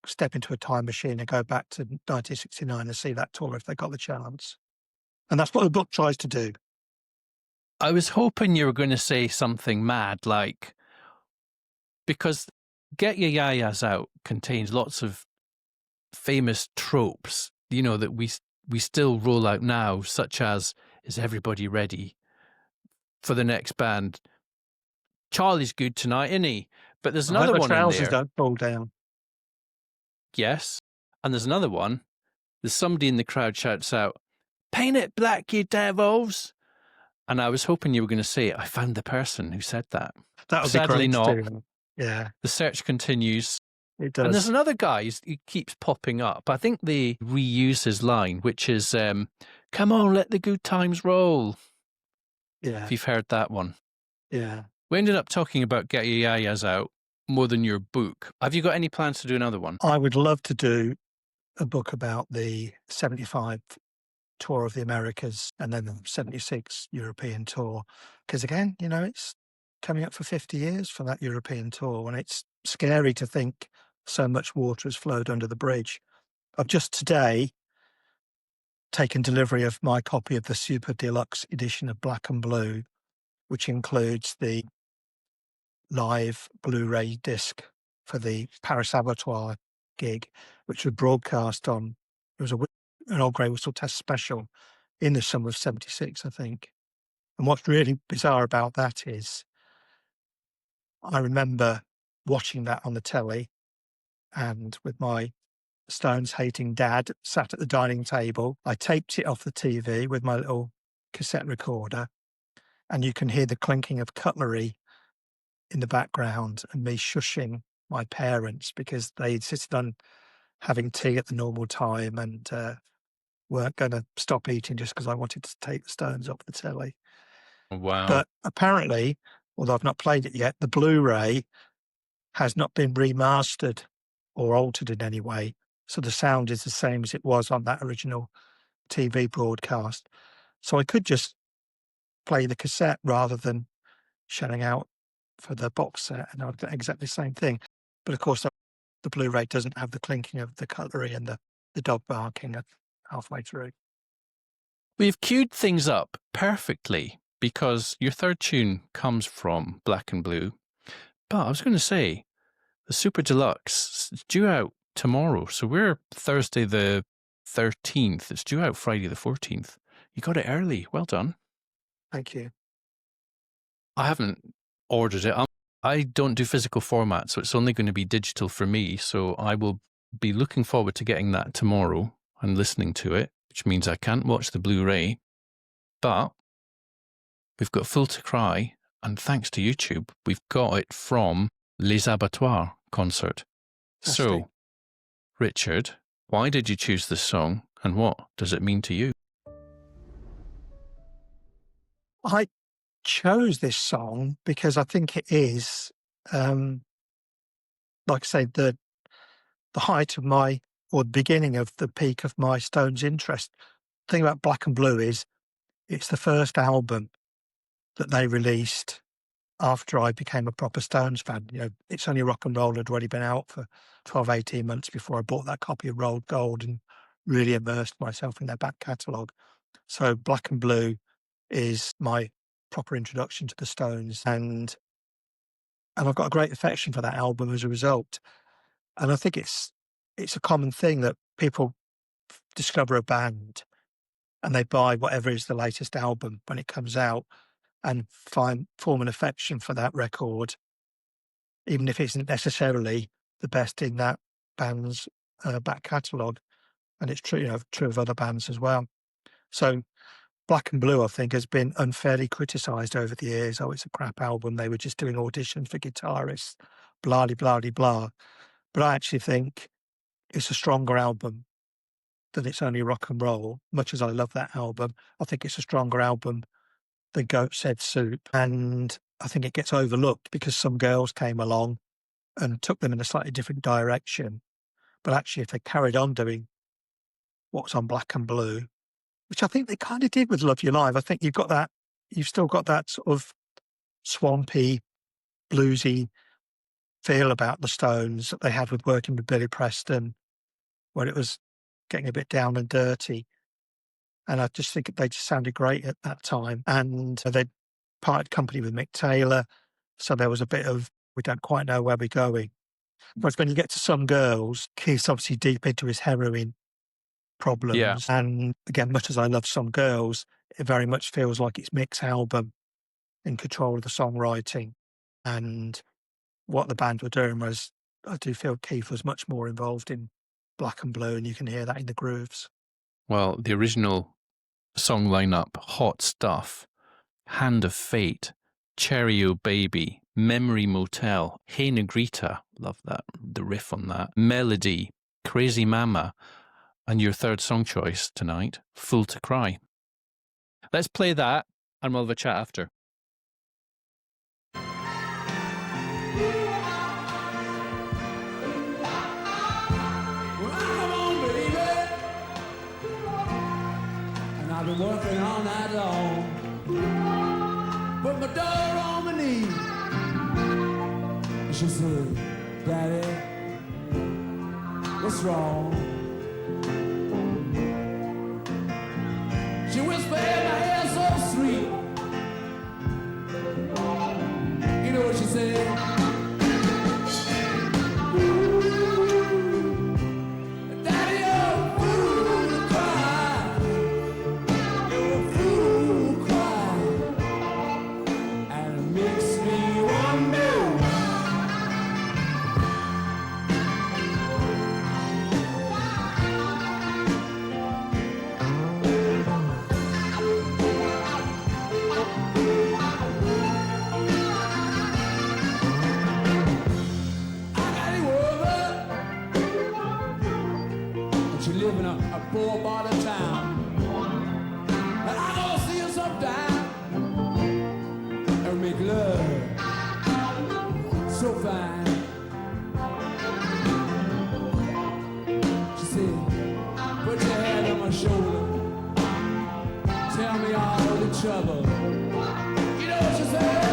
step into a time machine and go back to 1969 and see that tour if they got the chance. And that's what the book tries to do. I was hoping you were going to say something mad, like, because Get Your Yayas Out contains lots of famous tropes, that we still roll out now, such as, is everybody ready for the next band? Charlie's good tonight, isn't he? But there's another one in trousers there. don't fall down. Yes. And there's another one. There's somebody in the crowd shouts out, "Paint it black, you devils." And I was hoping you were going to say, I found the person who said that. That would Sadly be great not. to do. Yeah, The search continues. it does. And there's another guy who keeps popping up. I think they reuse his line, which is, come on, let the good times roll. Yeah, If you've heard that one. yeah. We ended up talking about Get Your Yayas Out more than your book. Have you got any plans to do another one? I would love to do a book about the 75 tour of the Americas and then the 76 European tour. Because again, it's coming up for 50 years for that European tour, and it's scary to think so much water has flowed under the bridge. I've just today taken delivery of my copy of the Super Deluxe edition of Black and Blue, which includes the live Blu-ray disc for the Paris Abattoir gig, which was broadcast on, it was an Old Grey Whistle Test special in the summer of 76, I think. And what's really bizarre about that is I remember watching that on the telly and with my Stones hating dad sat at the dining table. I taped it off the TV with my little cassette recorder, and you can hear the clinking of cutlery in the background and me shushing my parents because they insisted on having tea at the normal time and weren't going to stop eating just because I wanted to take the Stones off the telly. Wow. But apparently, although I've not played it yet, the Blu-ray has not been remastered or altered in any way. So the sound is the same as it was on that original TV broadcast. So I could just play the cassette rather than shelling out for the box set, and I'd get exactly the same thing. But of course, the Blu-ray doesn't have the clinking of the cutlery and the dog barking halfway through. We've queued things up perfectly because your third tune comes from Black and Blue. But I was going to say, the Super Deluxe is due out tomorrow. So we're Thursday the 13th. It's due out Friday the 14th. You got it early. Well done. Thank you. I haven't ordered it. I don't do physical format, so it's only going to be digital for me. So I will be looking forward to getting that tomorrow and listening to it, which means I can't watch the Blu-ray. But we've got Full to Cry, and thanks to YouTube, we've got it from Les Abattoirs concert. So, Richard, why did you choose this song, and what does it mean to you? I chose this song because I think it is, like I say, the height of my, or the beginning of the peak of my Stones interest. The thing about Black and Blue is it's the first album that they released after I became a proper Stones fan. You know, It's Only Rock and Roll had already been out for 12, 18 months before I bought that copy of Rolled Gold and really immersed myself in their back catalogue. So Black and Blue is my proper introduction to the Stones, and I've got a great affection for that album as a result. And I think it's a common thing that people discover a band and they buy whatever is the latest album when it comes out and form an affection for that record, even if it isn't necessarily the best in that band's back catalogue. And it's true, true of other bands as well. So Black and Blue, I think, has been unfairly criticised over the years. Oh, it's a crap album. They were just doing auditions for guitarists, blah, blah, blah, blah. But I actually think it's a stronger album than It's Only Rock and Roll. Much as I love that album, I think it's a stronger album than Goat's Head Soup. And I think it gets overlooked because some girls came along and took them in a slightly different direction. But actually, if they carried on doing what's on Black and Blue, which I think they kind of did with Love You Live, I think you've still got that sort of swampy, bluesy feel about the Stones that they had with working with Billy Preston, where it was getting a bit down and dirty. And I just think they just sounded great at that time. And they parted company with Mick Taylor, so there was a bit of, we don't quite know where we're going. But when you get to Some Girls, Keith's obviously deep into his heroin problems. Yeah. And again, much as I love Some Girls, it very much feels like it's Mick's album, in control of the songwriting. And what the band were doing was, I do feel Keith was much more involved in Black and Blue, and you can hear that in the grooves. Well, the original song lineup: Hot Stuff, Hand of Fate, Cherry O Baby, Memory Motel, Hey Negrita, love that, the riff on that, Melody, Crazy Mama, and your third song choice tonight, Full to Cry. Let's play that and we'll have a chat after. I've been working all night long, put my daughter on my knee. She said, Daddy, what's wrong? poor part of town. And I gonna see you sometime and make love so fine. She said, put your hand on my shoulder, tell me all the trouble. You know what she said?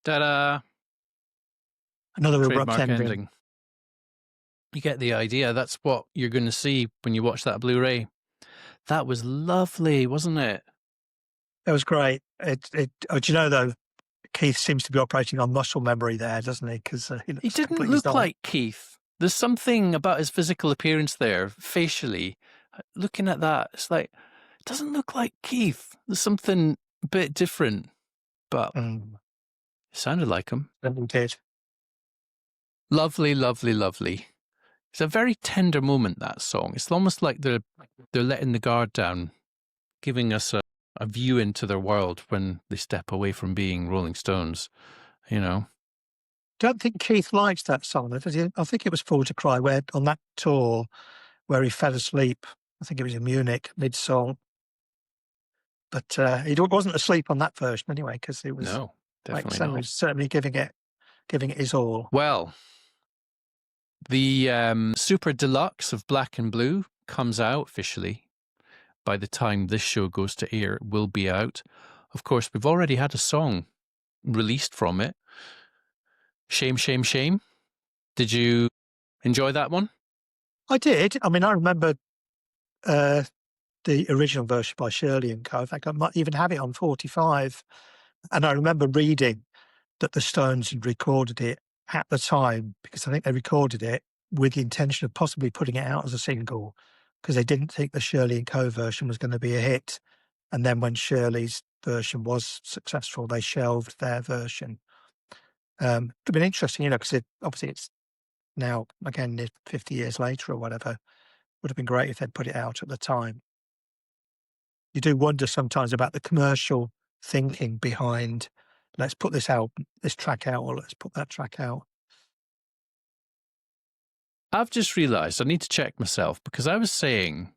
Ta-da! Another abrupt Trademark ending. ending. You get the idea. That's what you're going to see when you watch that Blu-ray. That was lovely, wasn't it? It was great. Do you know, though, Keith seems to be operating on muscle memory there, doesn't he? Because he didn't look like Keith. There's something about his physical appearance there, facially. Looking at that, it's like, it doesn't look like Keith. There's something a bit different, but it sounded like him. It did. Lovely, lovely, lovely. It's a very tender moment, that song. It's almost like they're letting the guard down, giving us a view into their world when they step away from being Rolling Stones, you know. Don't think Keith likes that song. I think it was Fool to Cry, where on that tour where he fell asleep. I think it was in Munich mid-song. But he wasn't asleep on that version anyway, because it was certainly giving it his all. Well, the Super Deluxe of Black and Blue comes out officially. By the time this show goes to air, it will be out. Of course, we've already had a song released from it. Shame, Shame, Shame. Did you enjoy that one? I did. I mean, I remember the original version by Shirley and Co. In fact, I might even have it on 45. And I remember reading that the Stones had recorded it at the time, because I think they recorded it with the intention of possibly putting it out as a single, because they didn't think the Shirley and Co version was going to be a hit. And then when Shirley's version was successful, they shelved their version. It'd been interesting, because obviously it's now, again, 50 years later or whatever. Would have been great if they'd put it out at the time. You do wonder sometimes about the commercial thinking behind, let's put this track out, or let's put that track out. I've just realised I need to check myself, because I was saying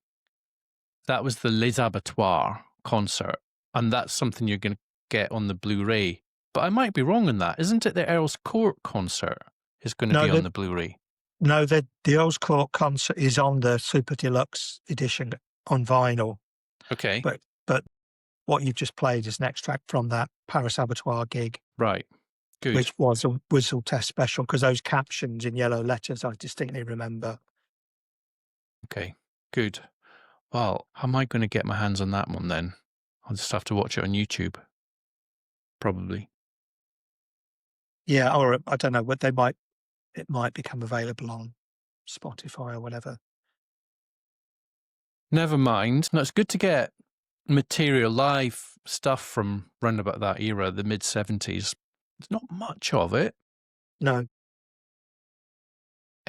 that was the Les Abattoirs concert, and that's something you're going to get on the Blu-ray. But I might be wrong on that. Isn't it the Earl's Court concert is going to be on the Blu-ray? No, the Earl's Court concert is on the Super Deluxe edition on vinyl. Okay. But what you've just played is an extract from that Paris Abattoir gig. Right. Good. Which was a Whistle Test special, because those captions in yellow letters I distinctly remember. Okay, good. Well, how am I going to get my hands on that one then? I'll just have to watch it on YouTube. Probably. Yeah, or I don't know, what it might become available on Spotify or whatever. Never mind. No, it's good to get material, live stuff from round about that era, the mid-70s. There's not much of it. No.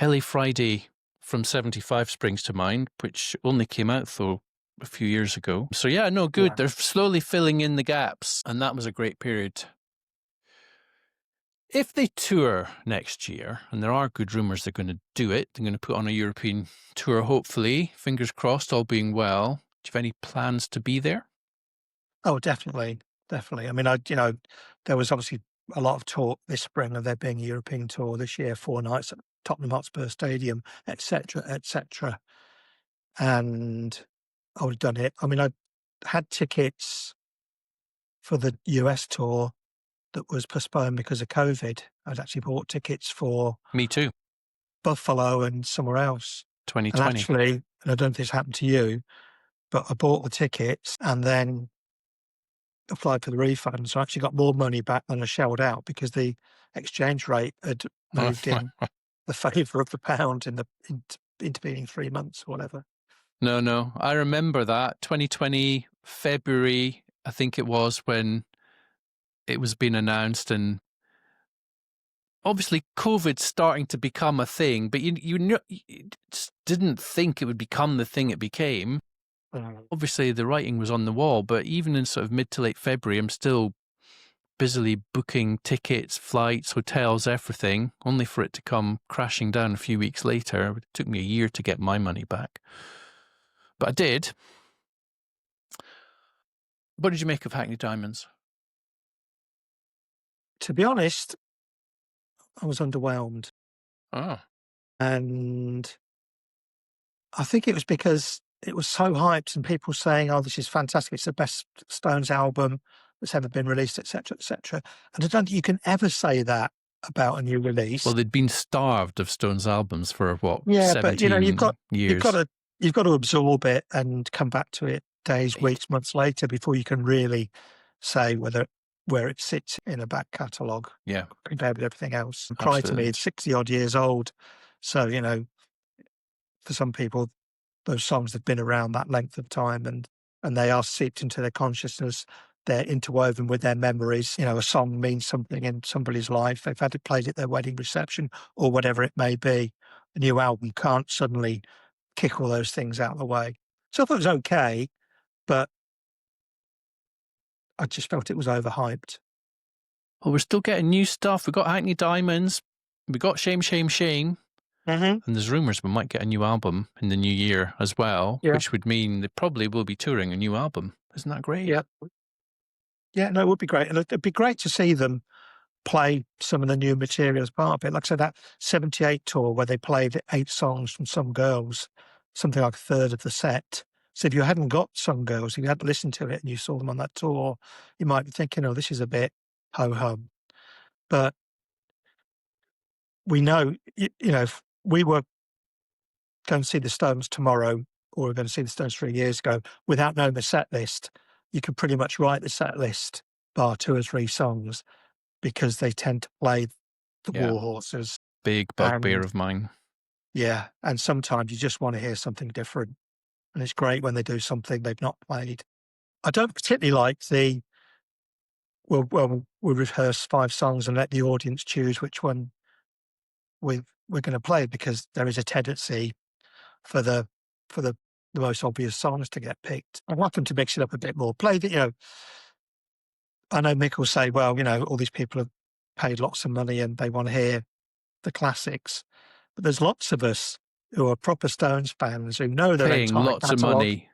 LA Friday from 75 springs to mind, which only came out though a few years ago. So yeah, no, good. Yeah. They're slowly filling in the gaps, and that was a great period. If they tour next year, and there are good rumours they're going to do it, they're going to put on a European tour, hopefully, fingers crossed, all being well. Do you have any plans to be there? Oh, definitely. Definitely. I mean, there was obviously a lot of talk this spring of there being a European tour this year, 4 nights at Tottenham Hotspur Stadium, etc., etc. And I would have done it. I mean, I had tickets for the US tour that was postponed because of COVID. I'd actually bought tickets for Me too. Buffalo and somewhere else. 2020. And actually, and I don't know if this happened to you, but I bought the tickets and then applied for the refund. So I actually got more money back than I shelled out, because the exchange rate had moved in the favour of the pound in the intervening 3 months or whatever. No. I remember that. 2020, February, I think it was, when it was being announced, and obviously COVID's starting to become a thing, but you just didn't think it would become the thing it became. Obviously the writing was on the wall, but even in sort of mid to late February, I'm still busily booking tickets, flights, hotels, everything, only for it to come crashing down a few weeks later. It took me a year to get my money back, but I did. What did you make of Hackney Diamonds? To be honest, I was underwhelmed. Oh. And I think it was because it was so hyped and people saying, oh, this is fantastic, it's the best Stones album that's ever been released, etc., etc. And I don't think you can ever say that about a new release. Well, they'd been starved of Stones albums for what? Yeah, 17 but years. You've got to absorb it and come back to it days, weeks, months later before you can really say where it sits in a back catalogue. Yeah, compared with everything else. Cry to Me, it's 60 odd years old, so for some people, those songs have been around that length of time, and they are seeped into their consciousness. They're interwoven with their memories. A song means something in somebody's life. They've had it played at their wedding reception or whatever it may be. A new album can't suddenly kick all those things out of the way. So I thought it was okay, but I just felt it was overhyped. Well, we're still getting new stuff. We got Hackney Diamonds. We got Shame, Shame, Shame. Mm-hmm. And there's rumours we might get a new album in the new year as well, which would mean they probably will be touring a new album. Isn't that great? Yeah. Yeah, no, it would be great. And it'd be great to see them play some of the new material as part of it. Like I said, that 78 tour where they played 8 songs from Some Girls, something like a third of the set. So if you hadn't got Some Girls, if you hadn't listened to it and you saw them on that tour, you might be thinking, oh, this is a bit ho-hum. But we know, if we were going to see the Stones tomorrow, or we're going to see the Stones 3 years ago, without knowing the set list, you could pretty much write the set list bar 2 or 3 songs, because they tend to play the War Horses. Big bugbear of mine. Yeah, and sometimes you just want to hear something different, and it's great when they do something they've not played. I don't particularly like the we'll rehearse 5 songs and let the audience choose which one we're going to play, because there is a tendency for the most obvious songs to get picked. I want them to mix it up a bit more. Play the, I know Mick will say, well, all these people have paid lots of money and they want to hear the classics. But there's lots of us who are proper Stones fans who know their Paying entire lots of catalogue, money.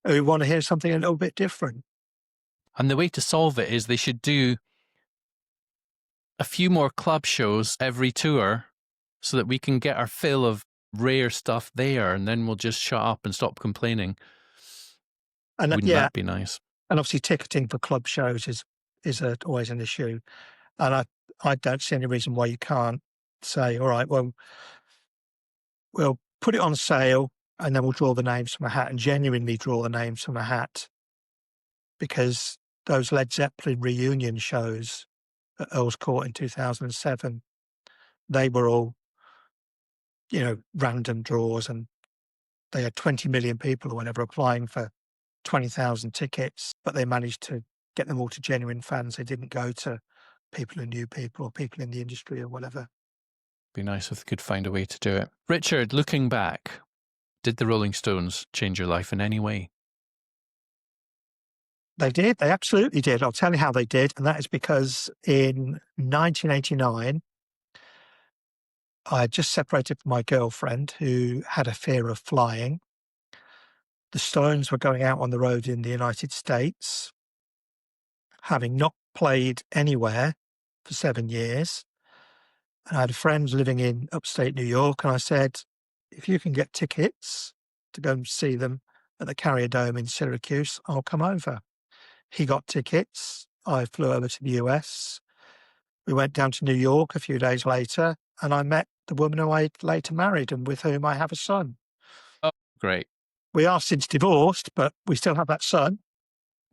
who want to hear something a little bit different. And the way to solve it is they should do a few more club shows every tour so that we can get our fill of rare stuff there, and then we'll just shut up and stop complaining. And Wouldn't that be nice? and obviously ticketing for club shows is always an issue. And I don't see any reason why you can't say, all right, well, we'll put it on sale and then we'll draw the names from a hat, and genuinely draw the names from a hat. Because those Led Zeppelin reunion shows at Earl's Court in 2007, they were all, random draws, and they had 20 million people or whatever applying for 20,000 tickets, but they managed to get them all to genuine fans. They didn't go to people who knew people or people in the industry or whatever. Be nice if they could find a way to do it. Richard, looking back, did the Rolling Stones change your life in any way? They did. They absolutely did. I'll tell you how they did. And that is because in 1989, I had just separated from my girlfriend, who had a fear of flying. The Stones were going out on the road in the United States, having not played anywhere for 7 years. And I had a friend living in upstate New York, and I said, if you can get tickets to go and see them at the Carrier Dome in Syracuse, I'll come over. He got tickets. I flew over to the US. We went down to New York a few days later, and I met the woman who I later married and with whom I have a son. Oh, great. We are since divorced, but we still have that son.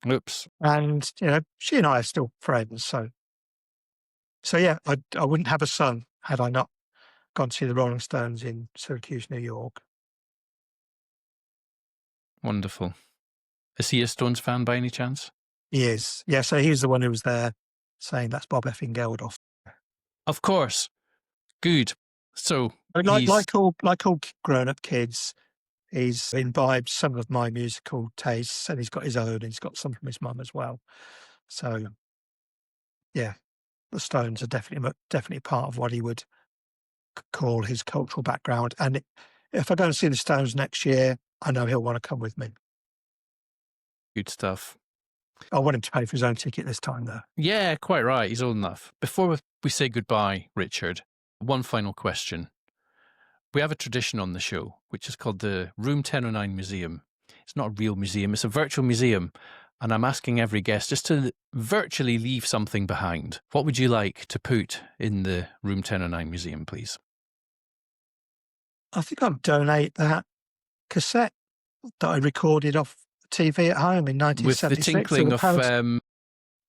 Oops. And, she and I are still friends. So yeah, I wouldn't have a son had I not gone to see the Rolling Stones in Syracuse, New York. Wonderful. Is he a Stones fan by any chance? He is. Yeah, so he was the one who was there saying that's Bob effing Geldof. Of course. Good. So like all grown-up kids, he's imbibed some of my musical tastes, and he's got his own, and he's got some from his mum as well. So, yeah, the Stones are definitely part of what he would call his cultural background. And if I go and see the Stones next year, I know he'll want to come with me. Good stuff. I want him to pay for his own ticket this time, though. Yeah, quite right. He's old enough. Before we say goodbye, Richard, one final question. We have a tradition on the show, which is called the Room 1009 Museum. It's not a real museum, it's a virtual museum. And I'm asking every guest just to virtually leave something behind. What would you like to put in the Room 1009 Museum, please? I think I'll donate that cassette that I recorded off TV at home in 1976. With the tinkling of...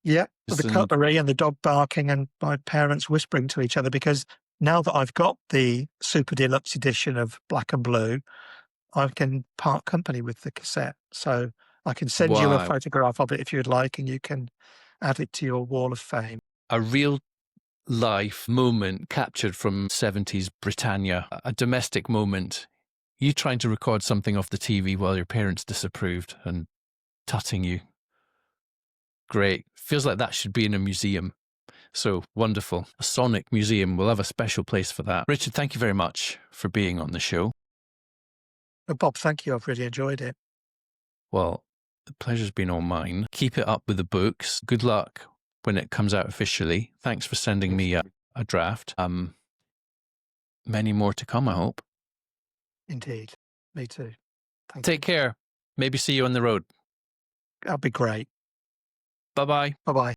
yeah, with the cutlery and the dog barking and my parents whispering to each other, because now that I've got the super deluxe edition of Black and Blue, I can part company with the cassette. So I can send you a photograph of it if you'd like, and you can add it to your wall of fame. A real life moment captured from 70s Britannia, a domestic moment. You trying to record something off the TV while your parents disapproved and tutting you. Great. Feels like that should be in a museum. So wonderful. A Sonic Museum will have a special place for that. Richard, thank you very much for being on the show. Oh, Bob, thank you. I've really enjoyed it. Well, the pleasure's been all mine. Keep it up with the books. Good luck when it comes out officially. Thanks for sending me a draft. Many more to come, I hope. Indeed. Me too. Take care. Maybe see you on the road. That'd be great. Bye-bye. Bye-bye.